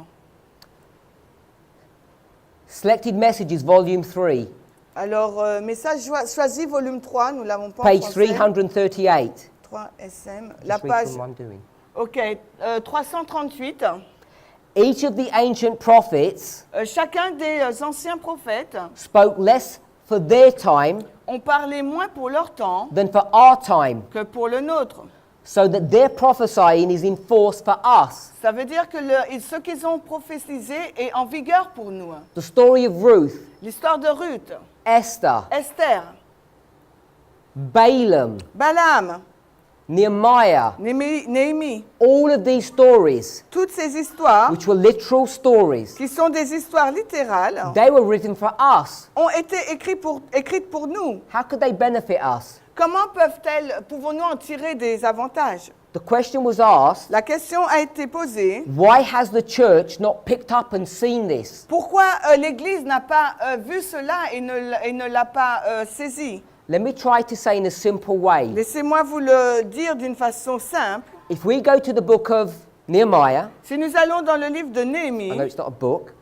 Selected Messages, Volume 3, Alors, message choisi, volume 3, nous l'avons pas en page français. 338. 3 SM, la Just read page, from what I'm doing. ok, 338. Each of the ancient prophets Chacun des anciens prophètes spoke less for their time ont parlé moins pour leur temps than for our time, que pour le nôtre. so that their prophesying is in force for us. Ça veut dire que ce qu'ils ont prophétisé est en vigueur pour nous. The story of Ruth, L'histoire de Ruth, Esther, Esther, Balaam, Balaam, Nehemiah, Néhémie, all of these stories, toutes ces histoires, which were literal stories, qui sont des histoires littérales, they were written for us. ont été écrites pour nous. How could they benefit us? Comment pouvons-nous en tirer des avantages? The question was asked, La question a été posée. why has the church not picked up and seen this? Pourquoi l'Église n'a pas vu cela et ne l'a pas saisi? Let me try to say in a simple way. Laissez-moi vous le dire d'une façon simple. If we go to the book of Nehemiah, Si nous allons dans le livre de I know Néhémie, it's not a book,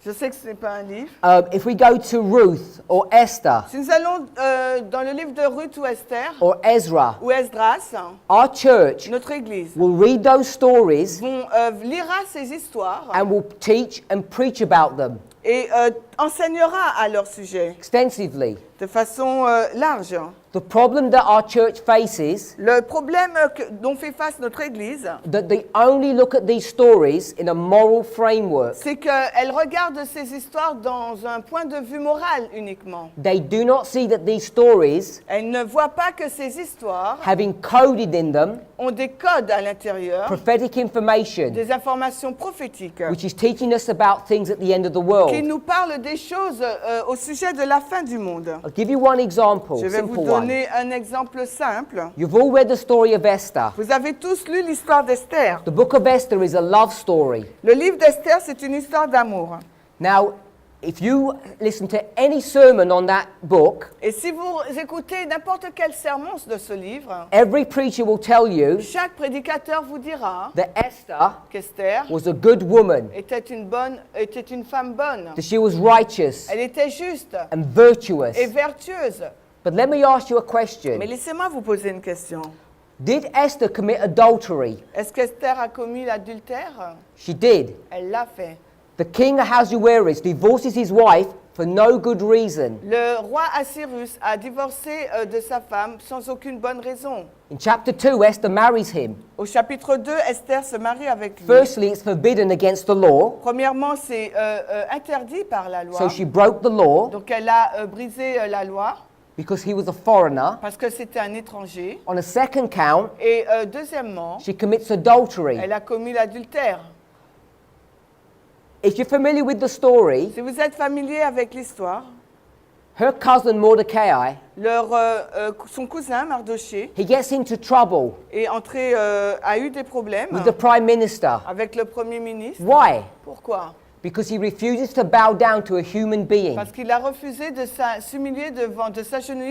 je sais que ce n'est pas un livre. if we go to Ruth or Esther Si nous allons dans le livre de Ruth ou Esther or Ezra, ou Esdras, our church notre Église will read those stories lira ces histoires and will teach and preach about them et enseignera à leur sujet extensively. de façon large. The problem that our church faces, Le problème dont fait face notre Église, that they only look at these stories in a moral framework. c'est qu'elle regarde ces histoires dans un point de vue moral uniquement. They do not see that these stories Elle ne voit pas que ces histoires have encoded in them ont des codes à l'intérieur, prophetic information, des informations prophétiques, which is teaching us about things at the end of the qui world. nous parlent des choses au sujet de la fin du monde. I'll give you one example, Je vais vous simple one. donner un exemple simple. You've all read the story of Esther. Vous avez tous lu l'histoire d'Esther. The book of Esther is a love story. Le livre d'Esther, c'est une histoire d'amour. Now, if you listen to any sermon on that book, Et si vous écoutez n'importe quel sermon de ce livre, every preacher will tell you chaque prédicateur vous dira that Esther qu'Esther was a good woman, était une femme bonne. that she was righteous Elle était juste and virtuous. et vertueuse. But let me ask you a question. Mais laissez-moi vous poser une question. Did Esther commit adultery? Est-ce qu'Esther a commis l'adultère? She did. Elle l'a fait. The king Ahasuerus divorces his wife for no good reason. Le roi Assyrus a divorcé de sa femme sans aucune bonne raison. In chapter 2, Esther marries him. Au chapitre 2, Esther se marie avec lui. Firstly, it's forbidden against the law, Premièrement, c'est interdit par la loi. so she broke the law Donc elle a brisé la loi because he was a foreigner. parce que c'était un étranger. On a second count, Et deuxièmement, she commits adultery. elle a commis l'adultère. If you're familiar with the story, Si vous êtes familier avec l'histoire, her cousin Mordecai, son cousin Mardoché he gets into trouble a eu des problèmes with the prime minister. avec le Premier ministre. Why? Pourquoi? Because he refuses to bow down to a human being. Parce qu'il a refusé de s'agenouiller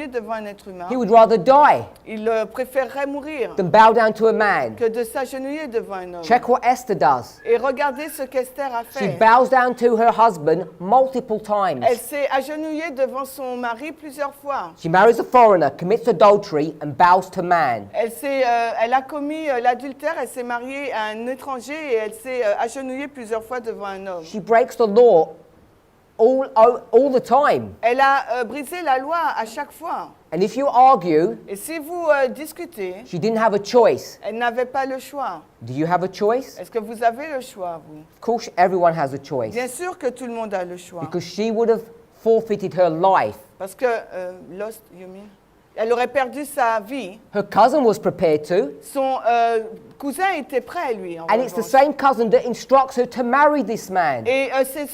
devant un être humain. He would rather die Il préférerait mourir than bow down to a man. que de s'agenouiller devant un homme. Check what Esther does. Et regardez ce qu'Esther a She fait. bows down to her husband multiple times. Elle s'est agenouillée devant son mari plusieurs fois. She marries a foreigner, commits adultery, and bows to man. Elle a commis l'adultère, elle s'est mariée à un étranger et elle s'est agenouillée plusieurs fois devant un homme. She breaks the law all the time. Elle a brisé la loi à chaque fois. And if you argue, Et si vous discutez, she didn't have a choice. elle n'avait pas le choix. Do you have a choice? Est-ce que vous avez le choix, vous? Of course, everyone has a choice. Bien sûr que tout le monde a le choix. Because she would have forfeited her life. Parce que, lost, you mean? Elle aurait perdu sa vie. Her cousin was prepared to. Son cousin était prêt, lui. En And it's the revanche. same cousin that instructs her to marry this man. Et c'est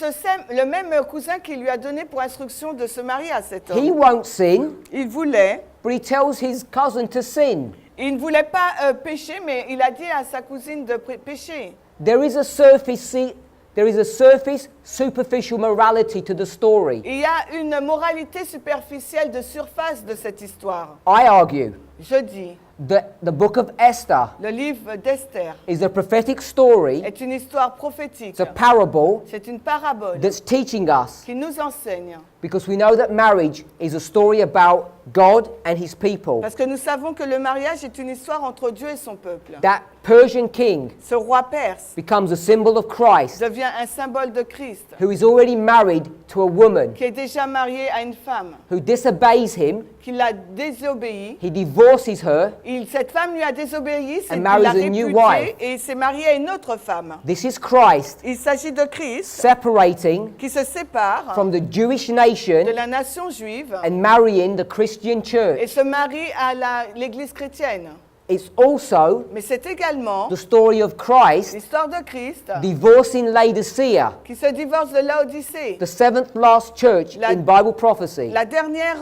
le même cousin qui lui a donné pour instruction de se marier à cet He homme. won't sin, Il voulait, but he tells his cousin to sin. il ne voulait pas pécher, mais il a dit à sa cousine de pécher. There is a surface, superficial morality to the story. Il y a une moralité superficielle de surface de cette histoire. I argue Je dis, that the book of Esther le livre d'Esther is a prophetic story, est une histoire prophétique. it's a parable C'est une parabole that's teaching us, qui nous enseigne. because we know that marriage is a story about God and his people. Parce que nous savons que le mariage est une histoire entre Dieu et son peuple. That Persian king Ce roi perse becomes a symbol of Christ, devient un symbole de Christ, who is already married to a woman qui est déjà marié à une femme, who disobeys him. qui l'a désobéi. He divorces her. Cette femme lui a désobéi, And il marries l'a a new répudiée wife. et s'est marié à une autre femme. This is Christ Il s'agit de Christ separating qui se sépare from the Jewish de nation la nation juive and marrying the Christian et church. se marie à l'Église chrétienne. it's also mais c'est également the story of Christ l'histoire de Christ divorcing Laodicea, qui se divorce de Laodicée, the seventh last church La- in Bible prophecy, la dernière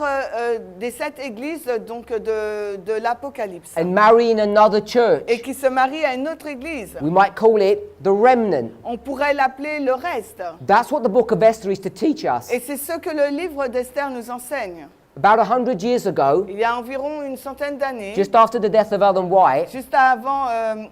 des 7 églises donc de l'Apocalypse, and marrying another church. et qui se marie à une autre église. We might call it the remnant. On pourrait l'appeler le reste. That's what the book of Esther is to teach us. Et c'est ce que le livre d'Esther nous enseigne. About 100 years ago, Il y a environ une centaine d'années, just after the death of Ellen White, juste avant,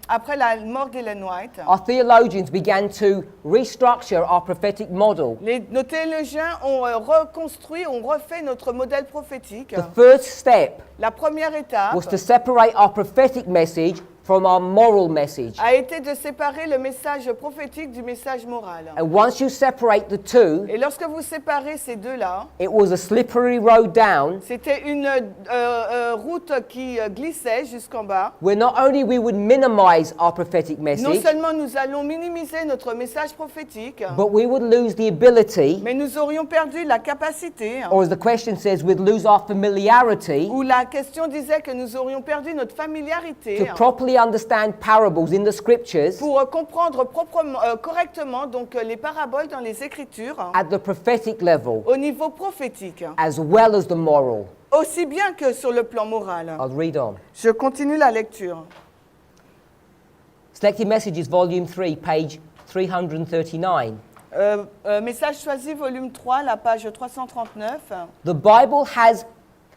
après la mort d'Ellen White, our theologians began to restructure our prophetic model. nos théologiens ont reconstruit, ont refait notre modèle prophétique. The first step La première étape was to separate our prophetic message from our moral message. a été de séparer le message prophétique du message moral. And once you separate the two, Et lorsque vous séparez ces deux-là, it was a slippery road down c'était une route qui glissait jusqu'en bas. where not only we would minimize our prophetic Non message, seulement nous allons minimiser notre message prophétique, but we would lose the ability, mais nous aurions perdu la capacité, or as the question says, we'd lose our familiarity ou la question disait que nous aurions perdu notre familiarité to properly understand parables in the scriptures pour comprendre correctement donc les paraboles dans les Écritures at the prophetic level au niveau prophétique, as well as the moral. aussi bien que sur le plan moral. I'll read on. Je continue la lecture. Selected Messages, Volume 3, page 339. Message choisi, volume 3, la page 339. The Bible has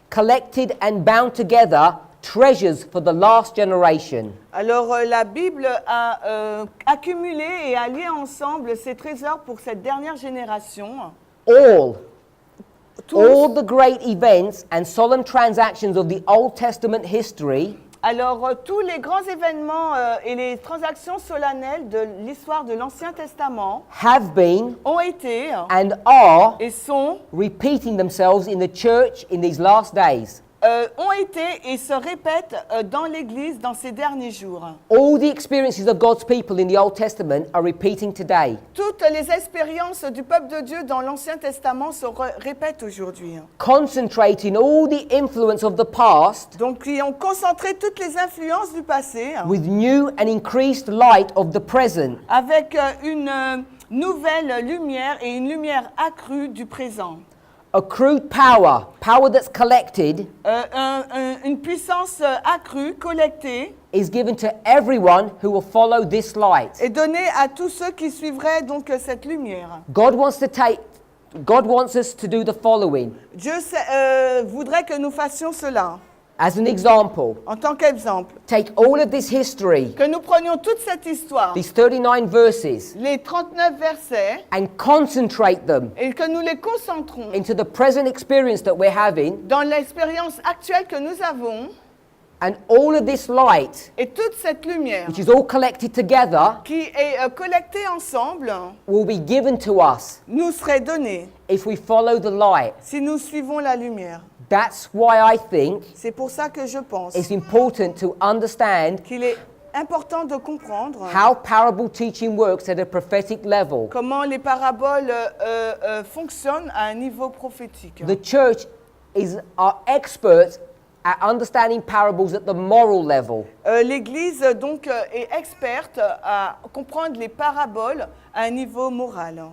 collected and bound together treasures for the last generation. Alors, la Bible a accumulé et a lié ensemble ces trésors pour cette dernière génération. All Tous. the great events and solemn transactions of the Old Testament history Alors, tous les grands événements et les transactions solennelles de l'histoire de l'Ancien Testament have been ont été and are et sont, repeating themselves in the church in these last days. ont été et se répètent dans l'Église dans ces derniers jours. All the experiences of God's people in the Old Testament are repeating today. Toutes les expériences du peuple de Dieu dans l'Ancien Testament se répètent aujourd'hui. Concentrating all the influence of the past Donc, ils ont concentré toutes les influences du passé with new and increased light of the present. avec une nouvelle lumière et une lumière accrue du présent. Accrued power, power that's collected, Une puissance accrue, collectée, is given to everyone who will follow this light. est donnée à tous ceux qui suivraient donc cette lumière. God wants us to do the following. Dieu voudrait que nous fassions cela. As an example, En tant qu'exemple, take all of this history, que nous prenions toute cette histoire, these 39 verses, les 39 versets, and concentrate them et que nous les concentrons into the present experience that we're having, dans l'expérience actuelle que nous avons, and all of this light, et toute cette lumière which is all collected together, qui est collectée ensemble, will be given to us nous serait donnée if we follow the light. si nous suivons la lumière. That's why I think C'est pour ça que je pense it's important to understand qu'il est important de comprendre how parable teaching works at a prophetic level. comment les paraboles fonctionnent à un niveau prophétique. The church are experts at understanding parables at the moral level. L'Église donc est experte à comprendre les paraboles à un niveau moral.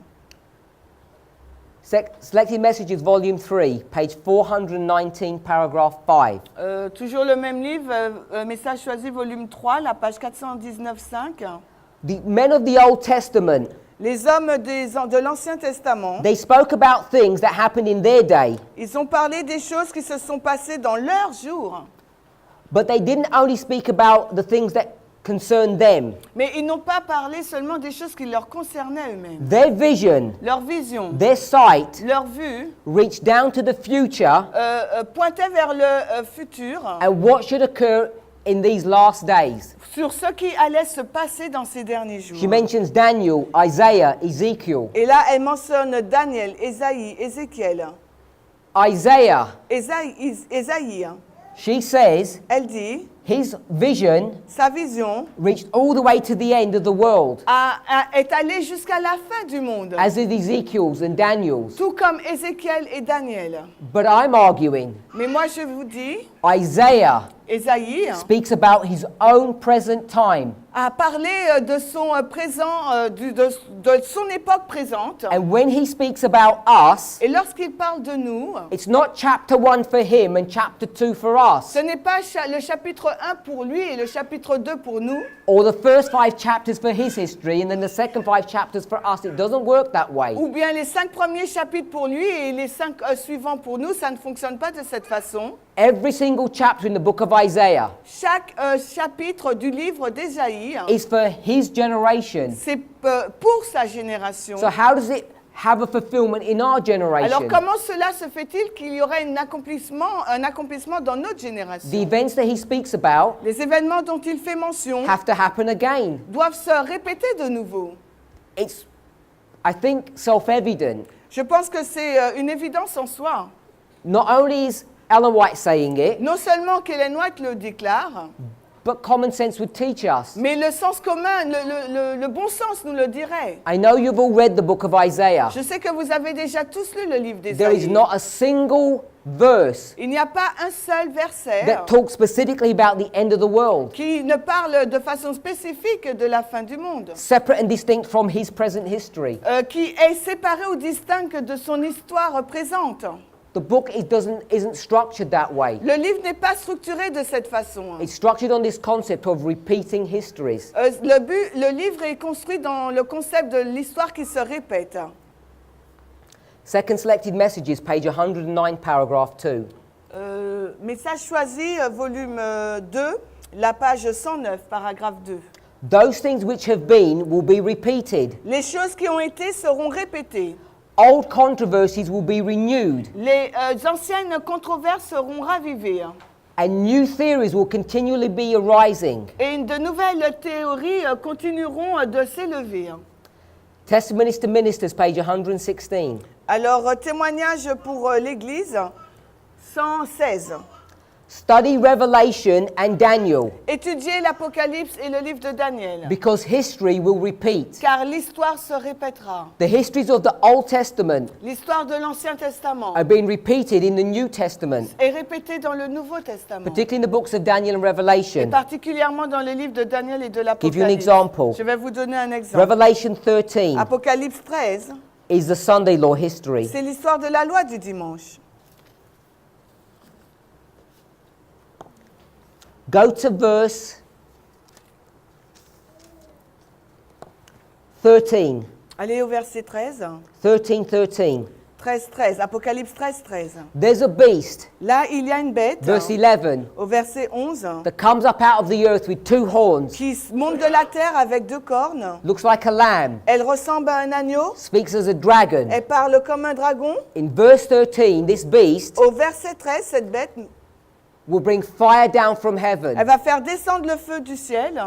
Selected Messages, Volume 3, page 419, paragraph 5. Toujours le même livre, Message choisi, volume 3, la page 419-5. The men of the Old Testament, Les hommes de l'Ancien Testament, they spoke about things that happened in their day, ils ont parlé des choses qui se sont passées dans leur jour. but they didn't only speak about the things that concerned them. Mais ils n'ont pas parlé seulement des choses qui leur concernaient eux-mêmes. Their vision, Leur vision, their sight, leur vue reached down to the future pointait vers le futur, and what should occur in these last days. sur ce qui allait se passer dans ces derniers jours. She mentions Daniel, Isaiah, Ezekiel. Et là, elle mentionne Daniel, Ésaïe, Ézéchiel. Isaiah, Ésaïe, she says, elle dit, His vision sa vision reached all the way to the end of the world, est allée jusqu'à la fin du monde, as did Ezekiel's and Daniel's. tout comme Ézéchiel et Daniel. But I'm arguing Mais moi, je vous dis, Isaiah Ésaïe speaks about his own present time. a parlé de son présent, de son époque présente. And when he speaks about us, Et lorsqu'il parle de nous, it's not chapter 1 for him and chapter 2 for us, ce n'est pas le chapitre 1 pour lui et le chapitre 2 pour nous, or the first 5 chapters for his history and then the second 5 chapters for us. It doesn't work that way. ou bien les 5 premiers chapitres pour lui et les 5 suivants pour nous. Ça ne fonctionne pas de cette façon. Every single chapter in the book of Isaiah Chaque chapitre du livre d'Ésaïe, is for his generation. c'est pour sa génération. So how does it have a fulfillment in our Alors generation? comment cela se fait-il qu'il y aurait un accomplissement dans notre génération? The events that he speaks about Les événements dont il fait mention have to happen again. doivent se répéter de nouveau. It's, I think, self-evident. Je pense que c'est une évidence en soi. Not only is Ellen White saying it, Non seulement qu'Ellen White le déclare, but common sense would teach us. mais le sens commun, le bon sens nous le dirait. I know you've all read the book of Isaiah. Je sais que vous avez déjà tous lu le livre There is d'Ésaïe. not a single verse Il n'y a pas un seul verset that talks specifically about the end of the world, qui ne parle de façon spécifique de la fin du monde, separate and distinct from his present history. qui est séparé ou distinct de son histoire présente. The book isn't structured that way. Le livre n'est pas structuré de cette façon. It's structured on this concept of repeating histories. Le livre est construit dans le concept de l'histoire qui se répète. Second selected messages, page 109, paragraph 2. Message choisi, volume 2, la page 109, paragraphe 2. Those things which have been will be repeated. Les choses qui ont été seront répétées. Old controversies will be renewed, Les anciennes controverses seront ravivées. and new theories will continually be arising. Et de nouvelles théories continueront de s'élever. Testimonies to Ministers, page 116. Alors, témoignage pour l'Église, 116. Study Revelation and Daniel, Étudiez l'Apocalypse et le livre de Daniel, because history will repeat. car l'histoire se répétera. The histories of the Old Testament L'histoire de l'Ancien Testament are being repeated in the New Testament, est répétée dans le Nouveau Testament, particularly in the books of Daniel and et Revelation. particulièrement dans le livre de Daniel et de Give you an l'Apocalypse. example. Je vais vous donner un exemple. Revelation 13 Apocalypse 13, is the Sunday law history. c'est l'histoire de la loi du dimanche. Go to verse 13. Allez au verset 13. 13. 13, Apocalypse 13. There's a beast, Là, il y a une bête, verse 11, au verset 11, that comes up out of the earth with 2 horns, qui monte de la terre avec 2 cornes. looks like a lamb, Elle ressemble à un agneau. speaks as a dragon. Elle parle comme un dragon. In verse 13, this beast Au verset 13, cette bête, will bring fire down from elle heaven. va faire descendre le feu du ciel.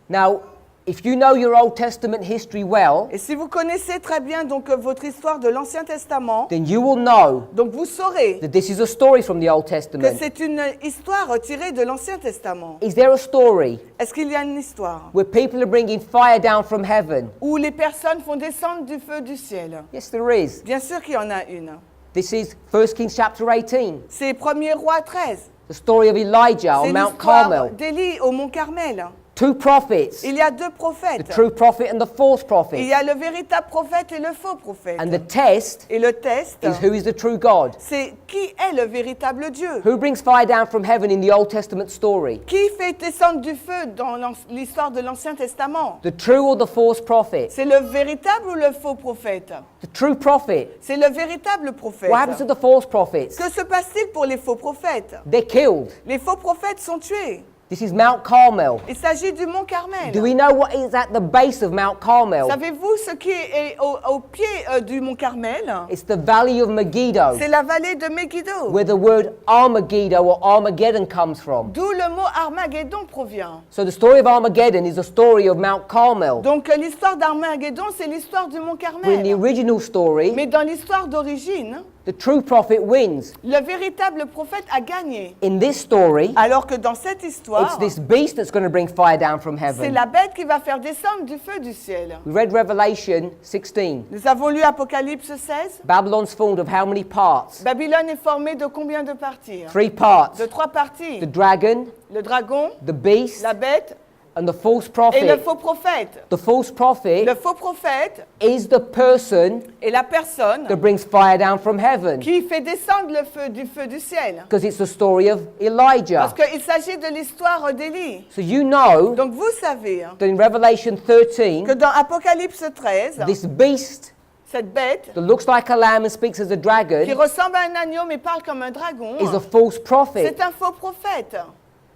Now, if you know your Old Testament history well, Et si vous connaissez très bien donc votre histoire de l'Ancien Testament, then you will know donc vous saurez that this is a story from the Old que Testament. c'est une histoire tirée de l'Ancien Testament. Is there a story Est-ce qu'il y a une histoire where people are bringing fire down from heaven? où les personnes font descendre du feu du ciel? Yes, there is. Bien sûr qu'il y en a une. This is 1 Kings chapter 18, C'est 1er roi 13. the story of Elijah C'est on Mount l'histoire Carmel. d'Élie au mont Carmel. 2 prophets, Il y a 2 the prophètes. true prophet and the false Il prophet. y a le véritable prophète et le faux prophète. And the test Et le test, is who is the true God. c'est qui est le véritable Dieu? Who brings fire down from heaven in the Old Testament story? Qui fait descendre du feu dans l'histoire de l'Ancien Testament? The true or the false prophet? C'est le véritable ou le faux prophète? The true prophet. C'est le véritable prophète. What happens to the false prophets? Que se passe-t-il pour les faux prophètes? They're killed. Les faux prophètes sont tués. This is Mount Carmel. Il s'agit du mont Carmel. Do we know what is at the base of Mount Carmel? Savez-vous ce qui est au pied du mont Carmel? It's the valley of Megiddo, C'est la vallée de Megiddo, where the word Armageddon or Armageddon comes from. d'où le mot Armageddon provient. So the story of Armageddon is the story of Mount Carmel. Donc l'histoire d'Armageddon, c'est l'histoire du mont But in the Carmel. original story, Mais dans l'histoire d'origine, the true prophet wins. Le véritable prophète a gagné. In this story, Alors que dans cette histoire, it's this beast that's going to bring fire down from c'est heaven. la bête qui va faire descendre du feu du ciel. We read Revelation 16. Nous avons lu Apocalypse 16. Babylon's formed of how many parts? Babylone est formée de combien de parties? 3 parts. De 3 parties. The dragon, Le dragon, the beast, la bête and the false et le prophet. faux prophète. The false prophet Le faux prophète is the person est la personne that brings fire down from heaven. qui fait descendre le feu du ciel. Because it's the story of Elijah. Parce qu'il s'agit de l'histoire d'Élie. So you know Donc vous savez that in Revelation 13, que dans Apocalypse 13, this beast cette bête that looks like a lamb and speaks as a qui dragon ressemble à un agneau mais parle comme un dragon, is a false prophet. c'est un faux prophète.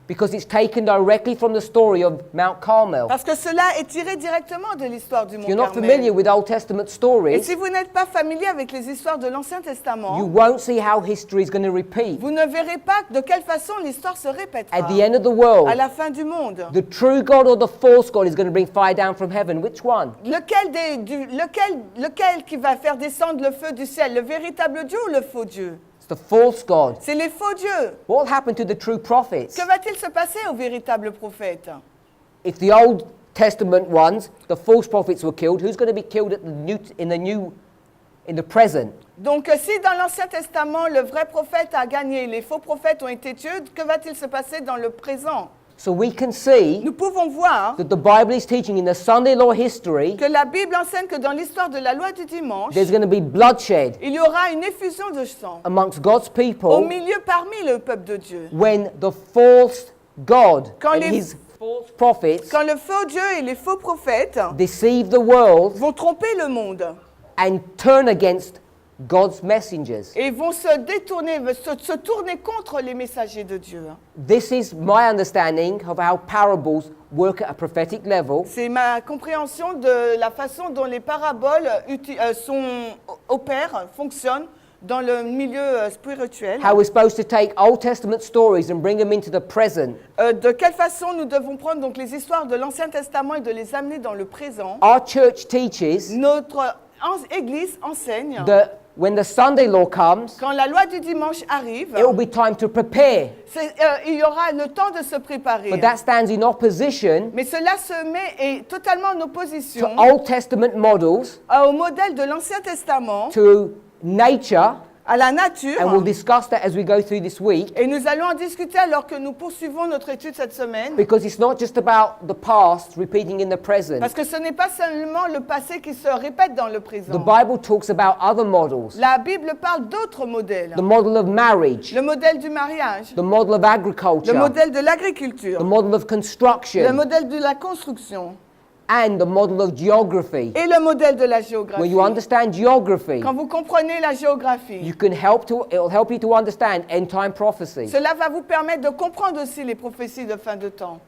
Because it's taken directly from the story of Mount Carmel. Parce que cela est tiré directement de l'histoire du mont If you're not familiar Carmel. with Old Testament Et stories, si vous n'êtes pas familier avec les histoires de l'Ancien you Testament, won't see how history is going to repeat. vous ne verrez pas de quelle façon l'histoire se répétera. At the end of the world, À la fin du monde. the true God or the false God is going to bring fire down from heaven. Which one? Lequel qui va faire descendre le feu du ciel? Le véritable Dieu ou le faux Dieu? It's the false God. C'est les faux dieux. What will happen to the true prophets? Que va-t-il se passer aux véritables prophètes? If the Old Testament ones, the false prophets were killed, who's going to be killed in the present? Donc si dans l'Ancien Testament, le vrai prophète a gagné, les faux prophètes ont été tués, que va-t-il se passer dans le présent? So we can see Nous pouvons voir that the Bible is teaching in the Sunday law history que la Bible enseigne que dans l'histoire de la loi du dimanche, there's going to be bloodshed il y aura une effusion de sang amongst God's au people milieu parmi le peuple de Dieu. when the false God Quand and les- his false prophets Quand le faux Dieu et les faux prophètes deceive the world vont tromper le monde and turn against God's messengers. et vont se détourner, se tourner contre les messagers de Dieu. This is my understanding of how parables work at a prophetic level. C'est ma compréhension de la façon dont les paraboles opèrent, fonctionnent dans le milieu spirituel. How we're supposed to take Old Testament stories and bring them into the present. De quelle façon nous devons prendre donc les histoires de l'Ancien Testament et de les amener dans le présent. Our church teaches Notre Église enseigne that when the Sunday law comes, quand la loi du dimanche arrive, it will be time to prepare. il y aura le temps de se préparer. But that stands in opposition Mais cela se met totalement en to opposition Old Testament models, au modèle de l'Ancien Testament, to nature, à la nature. and we'll discuss that as we go through this week, Et nous allons en discuter alors que nous poursuivons notre étude cette semaine. because it's not just about the past repeating in the present. Parce que ce n'est pas seulement le passé qui se répète dans le The présent. Bible talks about other models. La Bible parle d'autres modèles. The model of marriage, Le modèle du mariage, the model of le agriculture, modèle de the l'agriculture, model of le construction, modèle de la construction and the model of geography. et le modèle de la When géographie. you understand geography, Quand vous comprenez la géographie, it will help you to understand end time prophecy. cela va vous permettre de comprendre aussi les prophéties de fin de temps.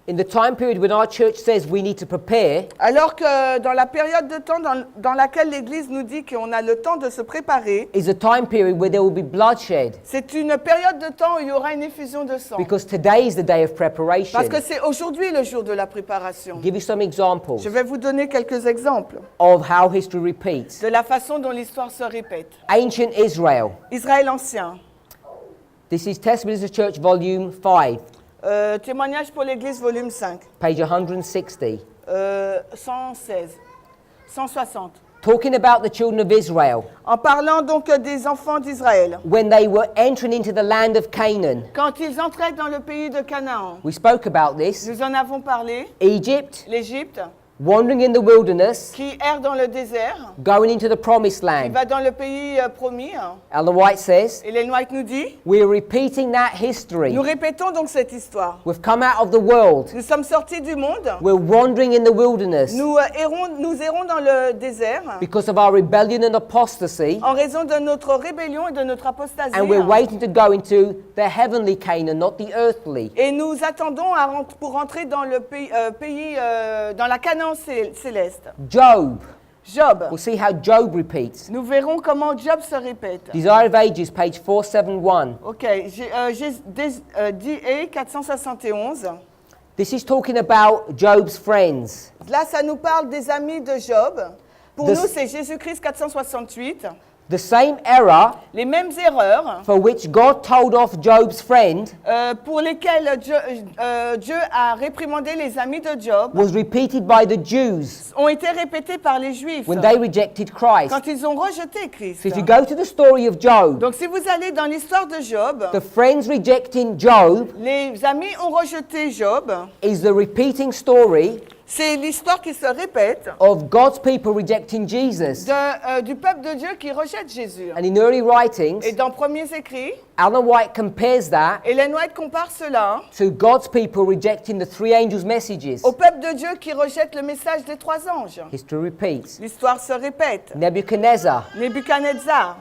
In the time period when our church says we need to prepare, Alors que dans la période de temps dans laquelle l'Église nous dit qu'on a le temps de se préparer, is a time period where there will be bloodshed, c'est une période de temps où il y aura une effusion de sang. because today is the day of preparation. Parce que c'est aujourd'hui le jour de la préparation. Give you some examples Je vais vous donner quelques exemples of how history repeats. de la façon dont l'histoire se répète. Ancient Israel. Israël ancien, This is Testimonies of the Church, volume 5, témoignage pour l'Église, volume 5, page 160. 116, 160. Talking about the children of Israel En parlant donc des enfants d'Israël, when they were entering into the land of Canaan. quand ils entraient dans le pays de Canaan, We spoke about this. nous en avons parlé, Egypt, l'Égypte, wandering in the wilderness, qui erre dans le désert, going into the promised qui land. va dans le pays promis. Ellen White says, Ellen White nous dit, we're repeating that history. nous répétons donc cette histoire. We've come out of the world. Nous sommes sortis du monde, We're wandering in the wilderness nous errons dans le désert because of our rebellion and apostasy, en raison de notre rébellion et de notre apostasie. and we're waiting to go into the heavenly Canaan, not the earthly. Et nous attendons pour rentrer dans le pays, dans la Canaan céleste. Job. Job. We'll see how Job repeats. Nous verrons comment Job se répète. Desire of Ages, page 471. Ok, DA 471. This is talking about Job's friends. Là, ça nous parle des amis de Job. Pour The- nous, c'est Jésus-Christ 468. The same error Les mêmes erreurs for which God told off Job's friend pour lesquelles Dieu a réprimandé les amis de Job was repeated by the Jews ont été répétées par les Juifs when they rejected Christ. quand ils ont rejeté Christ. So if you go to the story of Job, Donc si vous allez dans l'histoire de Job, the friends rejecting Job les amis ont rejeté Job. is the repeating story C'est l'histoire qui se répète of God's people rejecting Jesus. du peuple de Dieu qui rejette Jésus. And in early writings, Et dans Premiers Écrits, Alan White compares that Ellen White compare cela to God's people rejecting the three angels' messages. au peuple de Dieu qui rejette le message des trois anges. History repeats. L'histoire se répète. Nebuchadnezzar, Nebuchadnezzar.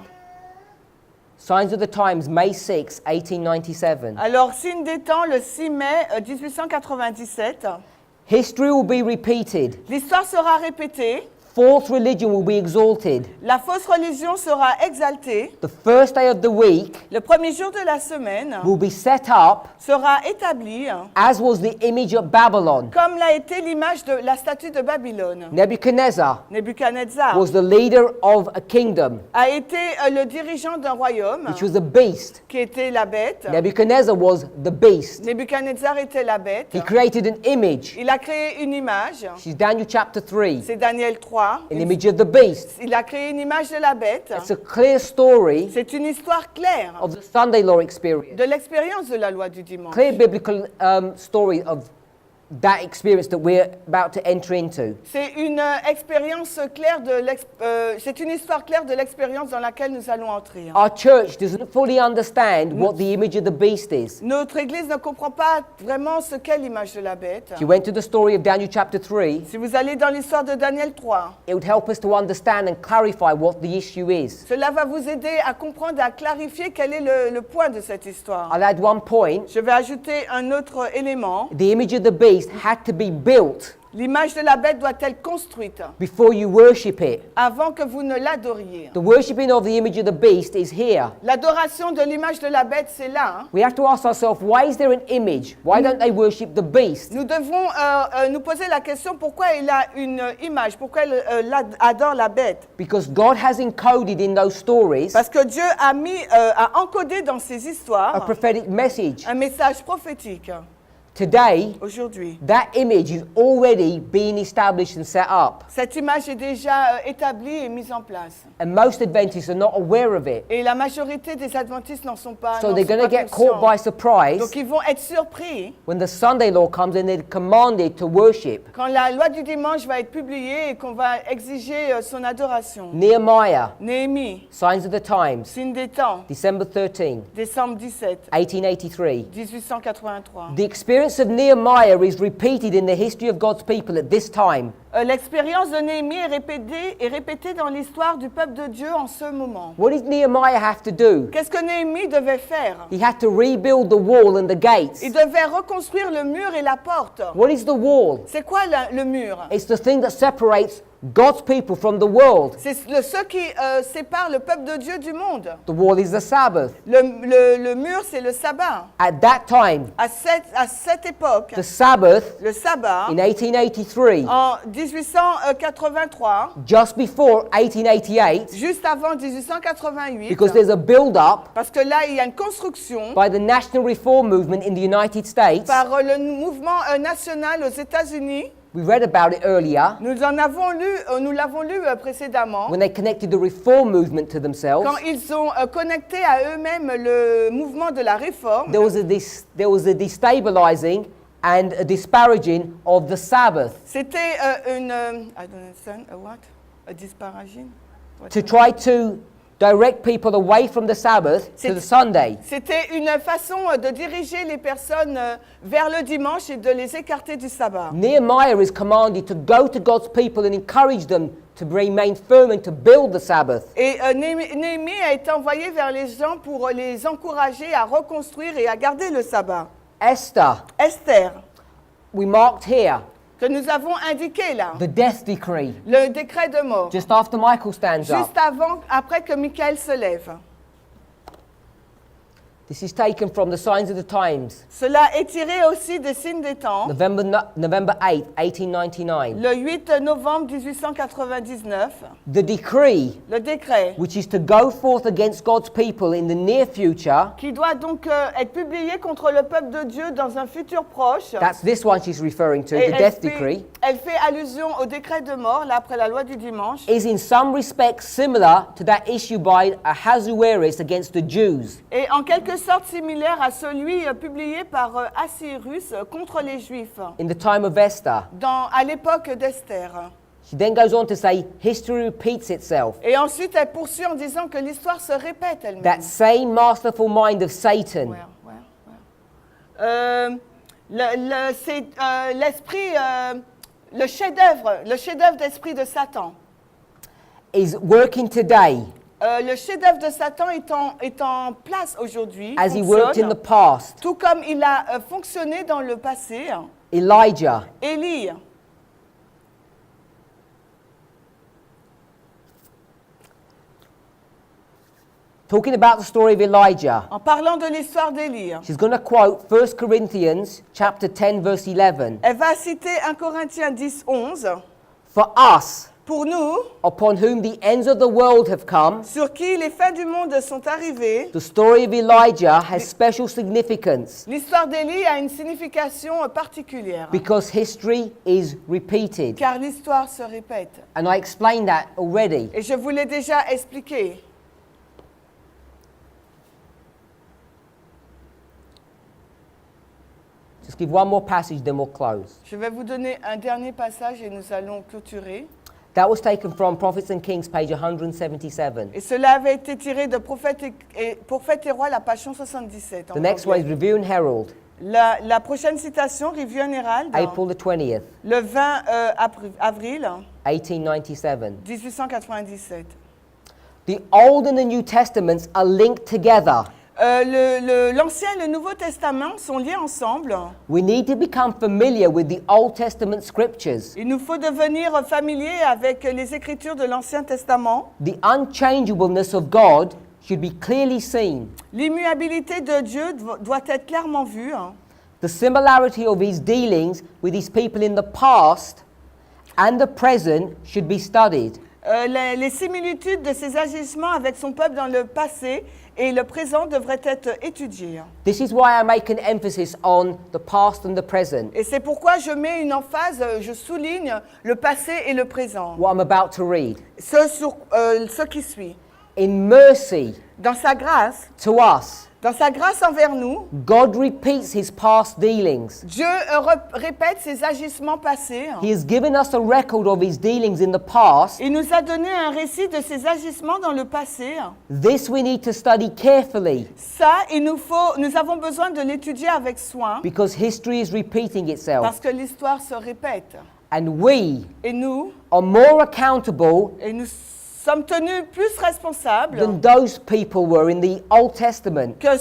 Signs of the Times, May 6, 1897. Alors, signe des temps, le 6 mai 1897, History will be repeated. l'histoire sera répétée, False religion will be exalted. la fausse religion sera exaltée, The first day of the week le premier jour de la semaine will be set up sera établi as was the image of Babylon. comme l'a été l'image de la statue de Babylone. Nebuchadnezzar Nebuchadnezzar was the leader of a kingdom, a été le dirigeant d'un royaume which was a beast. qui était la bête. Nebuchadnezzar was the beast. Nebuchadnezzar était la bête. He created an image. Il a créé une image, She's Daniel chapter 3, c'est Daniel 3. an image of the beast. Il a créé une image de la bête. It's a clear story C'est une histoire claire of the Sunday law experience. de l'expérience de la loi du dimanche. Clear biblical story of that experience that we're about to enter into. C'est une expérience claire c'est une histoire claire de l'expérience dans laquelle nous allons entrer. Our church doesn't fully understand what the image of the beast is. Notre Église ne comprend pas vraiment ce qu'est l'image de la bête. If you went to the story of Daniel chapter 3, Si vous allez dans l'histoire de Daniel 3, it would help us to understand and clarify what the issue is. cela va vous aider à comprendre et à clarifier quel est le point de cette histoire. I'll add one point. Je vais ajouter un autre élément. The image of the beast had to be built L'image de la bête doit être construite before you worship it. avant que vous ne l'adoriez. The worshipping of the image of the beast is here. L'adoration de l'image de la bête, c'est là. Hein. We have to ask ourselves, why is there an image? Why don't they worship the beast? Nous devons nous poser la question pourquoi il a une image, pourquoi il adore la bête. Because God has encoded in those stories Parce que Dieu a encodé dans ces a histoires prophetic message. un message prophétique. Today, Aujourd'hui, that image is already being established and set up. cette image est déjà établie et mise en place. And most Adventists are not aware of it. Et la majorité des adventistes n'en sont pas, So n'en they're sont going to pas get caught by conscients. surprise Donc ils vont être surpris when the Sunday law comes and they're commanded to worship. quand la loi du dimanche va être publiée et qu'on va exiger son adoration. Nehemiah, Néhémie, Signs of the Times, signe des temps, December 13, décembre 17, 1883. 1883. The experience of Nehemiah is repeated in the history of God's people at this time. L'expérience de Néhémie est répétée dans l'histoire du peuple de Dieu en ce moment. What did Nehemiah have to do? Qu'est-ce que Néhémie devait faire? He had to rebuild the wall and the gates. Il devait reconstruire le mur et la porte. What is the wall? C'est quoi le mur? It's the thing that separates God's people from the world. C'est ce qui sépare le peuple de Dieu du monde. The wall is the Sabbath. Le mur, c'est le sabbat. At that time, À cette époque, the Sabbath le sabbat, in 1883, en 1883, just before 1888, juste avant 1888, because there's a build-up parce que là, il y a une construction by the National Reform Movement in the United States. par le mouvement national aux États-Unis. We read about it earlier, Nous l'avons lu précédemment, when they connected the Reform Movement to themselves. quand ils ont connecté à eux-mêmes le mouvement de la réforme. There was a destabilizing and a disparaging of the Sabbath C'était I don't understand, what? A disparaging? What? to try to direct people away from the Sabbath to the Sunday. C'était une façon de diriger les personnes vers le dimanche et de les écarter du sabbat. Nehemiah is commanded to go to God's people and encourage them to remain firm and to build the Sabbath. Et Néhémie a été envoyé vers les gens pour les encourager à reconstruire et à garder le sabbat. Esther, Esther, we marked here que nous avons indiqué là, the death decree le décret de mort, just after Michael stands up. juste après que Michael se lève. This is taken from the Signs of the Times, Cela est tiré aussi des signes des temps. November 8, 1899. Le 8 novembre 1899, The decree, le décret which is to go forth against God's people in the near future, qui doit donc être publié contre le peuple de Dieu dans un futur proche. that's this one she's referring to, Et the death decree, elle fait allusion au décret de mort, là, après la loi du dimanche, is in some respects similar to that issued by Ahasuerus against the Jews. et en quelque sorte similaire à celui publié par Assyrus contre les Juifs In the time of Esther. à l'époque d'Esther. She then goes on to say, history repeats itself. Et ensuite, elle poursuit en disant que l'histoire se répète elle-même. That same masterful mind of Satan C'est l'esprit, le chef-d'œuvre d'esprit de Satan. is working today Le chef-d'œuvre de Satan est en place aujourd'hui, as he worked in fonctionne, the past. tout comme il a fonctionné dans le passé. Elijah, Élie, talking about the story of Elijah, en parlant de l'histoire d'Élie, she's going to quote 1 Corinthians chapter 10 verse 11. elle va citer 1 Corinthiens 10, 11. For us, Pour nous, upon whom the ends of the world have come, sur qui les fins du monde sont arrivées, the story of Elijah has special significance l'histoire d'Élie a une signification particulière, because history is repeated. car l'histoire se répète. And I explained that already. Et je vous l'ai déjà expliqué. Just give one more passage, then we'll close. Je vais vous donner un dernier passage et nous allons clôturer. That was taken from Prophets and Kings, page 177. Et cela avait été tiré de Prophètes et Rois, la page 177. en The next one is anglais. Review and Herald, La prochaine citation, Review and Herald, April the 20th, le 20 avril 1897. 1897. The Old and the New Testaments are linked together. L'Ancien et le Nouveau Testament sont liés ensemble. We need to become familiar with the Old Testament scriptures. Il nous faut devenir familier avec les Écritures de l'Ancien Testament. The unchangeableness of God should be clearly seen. L'immuabilité de Dieu doit être clairement vue. The similarity of his dealings with his people in the past and the present should be studied. Les similitudes de ses agissements avec son peuple dans le passé et le présent devraient être étudiées. This is why I make an emphasis on the past and the present. Et c'est pourquoi je mets une emphase, je souligne le passé et le présent. What I'm about to read. Ce qui suit. In mercy Dans sa grâce envers nous, God repeats his past dealings. Dieu répète ses agissements passés. He has given us a record of his dealings in the past. Il nous a donné un récit de ses agissements dans le passé. This we need to study carefully Ça, nous avons besoin de l'étudier avec soin because history is repeating itself. parce que l'histoire se répète. And we Et nous are more accountable sommes tenus plus responsables than those people were in the Old Testament que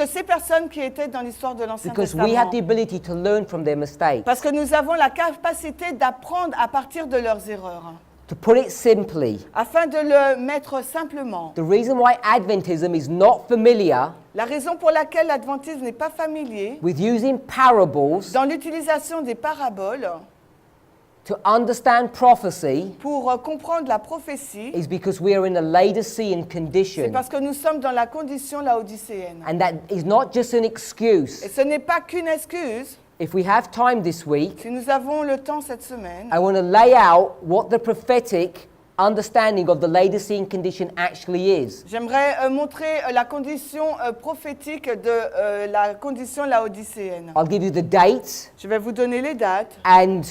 ces personnes qui étaient dans l'histoire de l'Ancien because Testament. we had the ability to learn from their mistakes. Parce que nous avons la capacité d'apprendre à partir de leurs erreurs. To put it simply, Afin de le mettre simplement, the reason why Adventism is not familiar la raison pour laquelle l'adventisme n'est pas familier with using parables dans l'utilisation des paraboles to understand prophecy pour comprendre la prophétie, is because we are in a Laodicean c'est condition. parce que nous sommes dans la condition laodicéenne. And that is not just an Et excuse. ce n'est pas qu'une excuse. If we have time this week, Si nous avons le temps cette semaine, I want to lay out what the prophetic understanding of the Laodicean condition actually is. j'aimerais montrer la condition prophétique de la condition laodicéenne. I'll give you the dates Je vais vous donner les dates and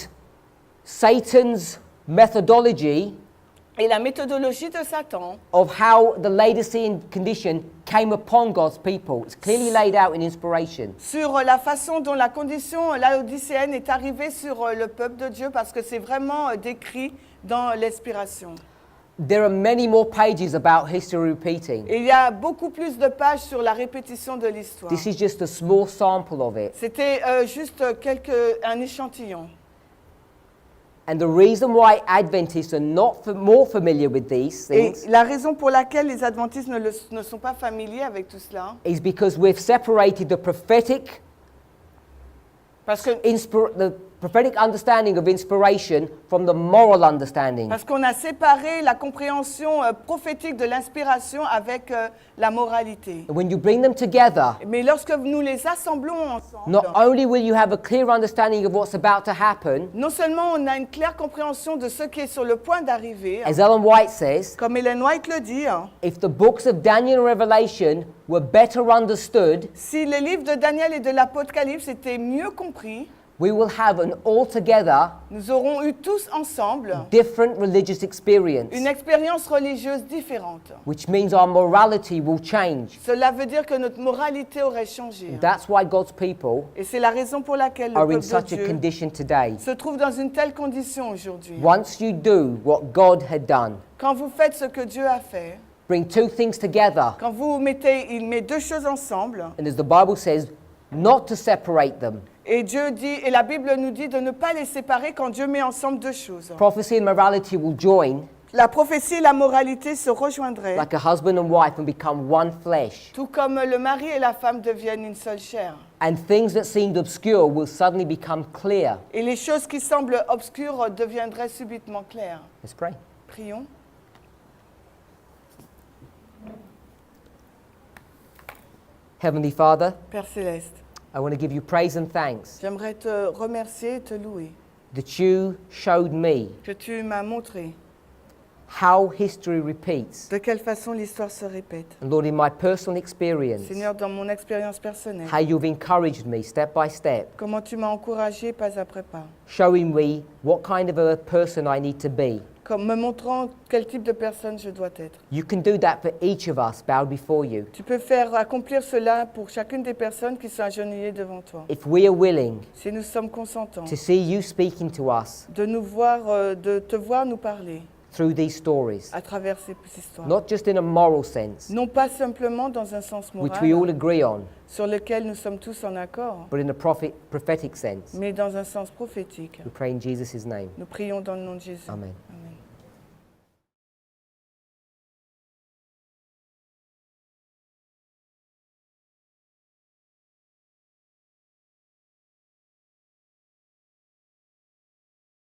Satan's methodology et la méthodologie de Satan of how the Laodicean condition came upon God's people. It's clearly laid out in inspiration. sur la façon dont la condition laodicéenne est arrivée sur le peuple de Dieu parce que c'est vraiment décrit dans l'inspiration. There are many more pages about history repeating. Et il y a beaucoup plus de pages sur la répétition de l'histoire. This is just a small sample of it. C'était juste un échantillon. And the reason why Adventists are not more familiar with these Et things la raison pour laquelle les adventistes ne sont pas familiers avec tout cela, is because we've separated the prophetic parce que the prophetic understanding of inspiration from the moral understanding. Parce qu'on a séparé la compréhension prophétique de l'inspiration avec la moralité. And when you bring them together, Mais lorsque nous les assemblons ensemble, not only will you have a clear understanding of what's about to happen, non seulement on a une claire compréhension de ce qui est sur le point d'arriver, as Ellen White says, comme Ellen White le dit, if the books of Daniel and Revelation were better understood, si les livres de Daniel et de l'Apocalypse étaient mieux compris, we will have an altogether nous aurons eu tous ensemble different religious experience, une expérience religieuse différente. which means our morality will change. Cela veut dire que notre moralité aurait changé. That's why God's people Et c'est la raison pour laquelle le are in peuple de such a Dieu condition today. se trouve dans une telle condition aujourd'hui. Once you do what God had done, Quand vous faites ce que Dieu a fait, bring two things together, quand il met deux choses ensemble, and as the Bible says, not to separate them. et Dieu dit, et la Bible nous dit de ne pas les séparer quand Dieu met ensemble deux choses. Prophecy and morality will join La prophétie et la moralité se rejoindraient, like a husband and wife and become one flesh. tout comme le mari et la femme deviennent une seule chair. And things that seemed obscure will suddenly become clear. Et les choses qui semblent obscures deviendraient subitement claires. Let's pray. Prions. Heavenly Father, Père Céleste, I want to give you praise and thanks j'aimerais te remercier et te louer that you showed me que tu m'as montré how history repeats. de quelle façon l'histoire se répète. And Lord, in my personal experience, Seigneur, dans mon expérience personnelle, how you've encouraged me step by step, comment tu m'as encouragé pas après pas, showing me what kind of a person I need to be. comme me montrant quel type de personne je dois être. You can do that for each of us bowed before you. Tu peux accomplir cela pour chacune des personnes qui sont agenouillées devant toi. If we are willing Si nous sommes consentants to see you speaking to us de nous voir, de te voir nous parler through these stories, à travers ces histoires. not just in a moral sense, Non pas simplement dans un sens which we all moral agree on, sur lequel nous sommes tous en accord, but in a prophetic sense. mais dans un sens prophétique. We pray in Jesus' name. Nous prions dans le nom de Jésus. Amen.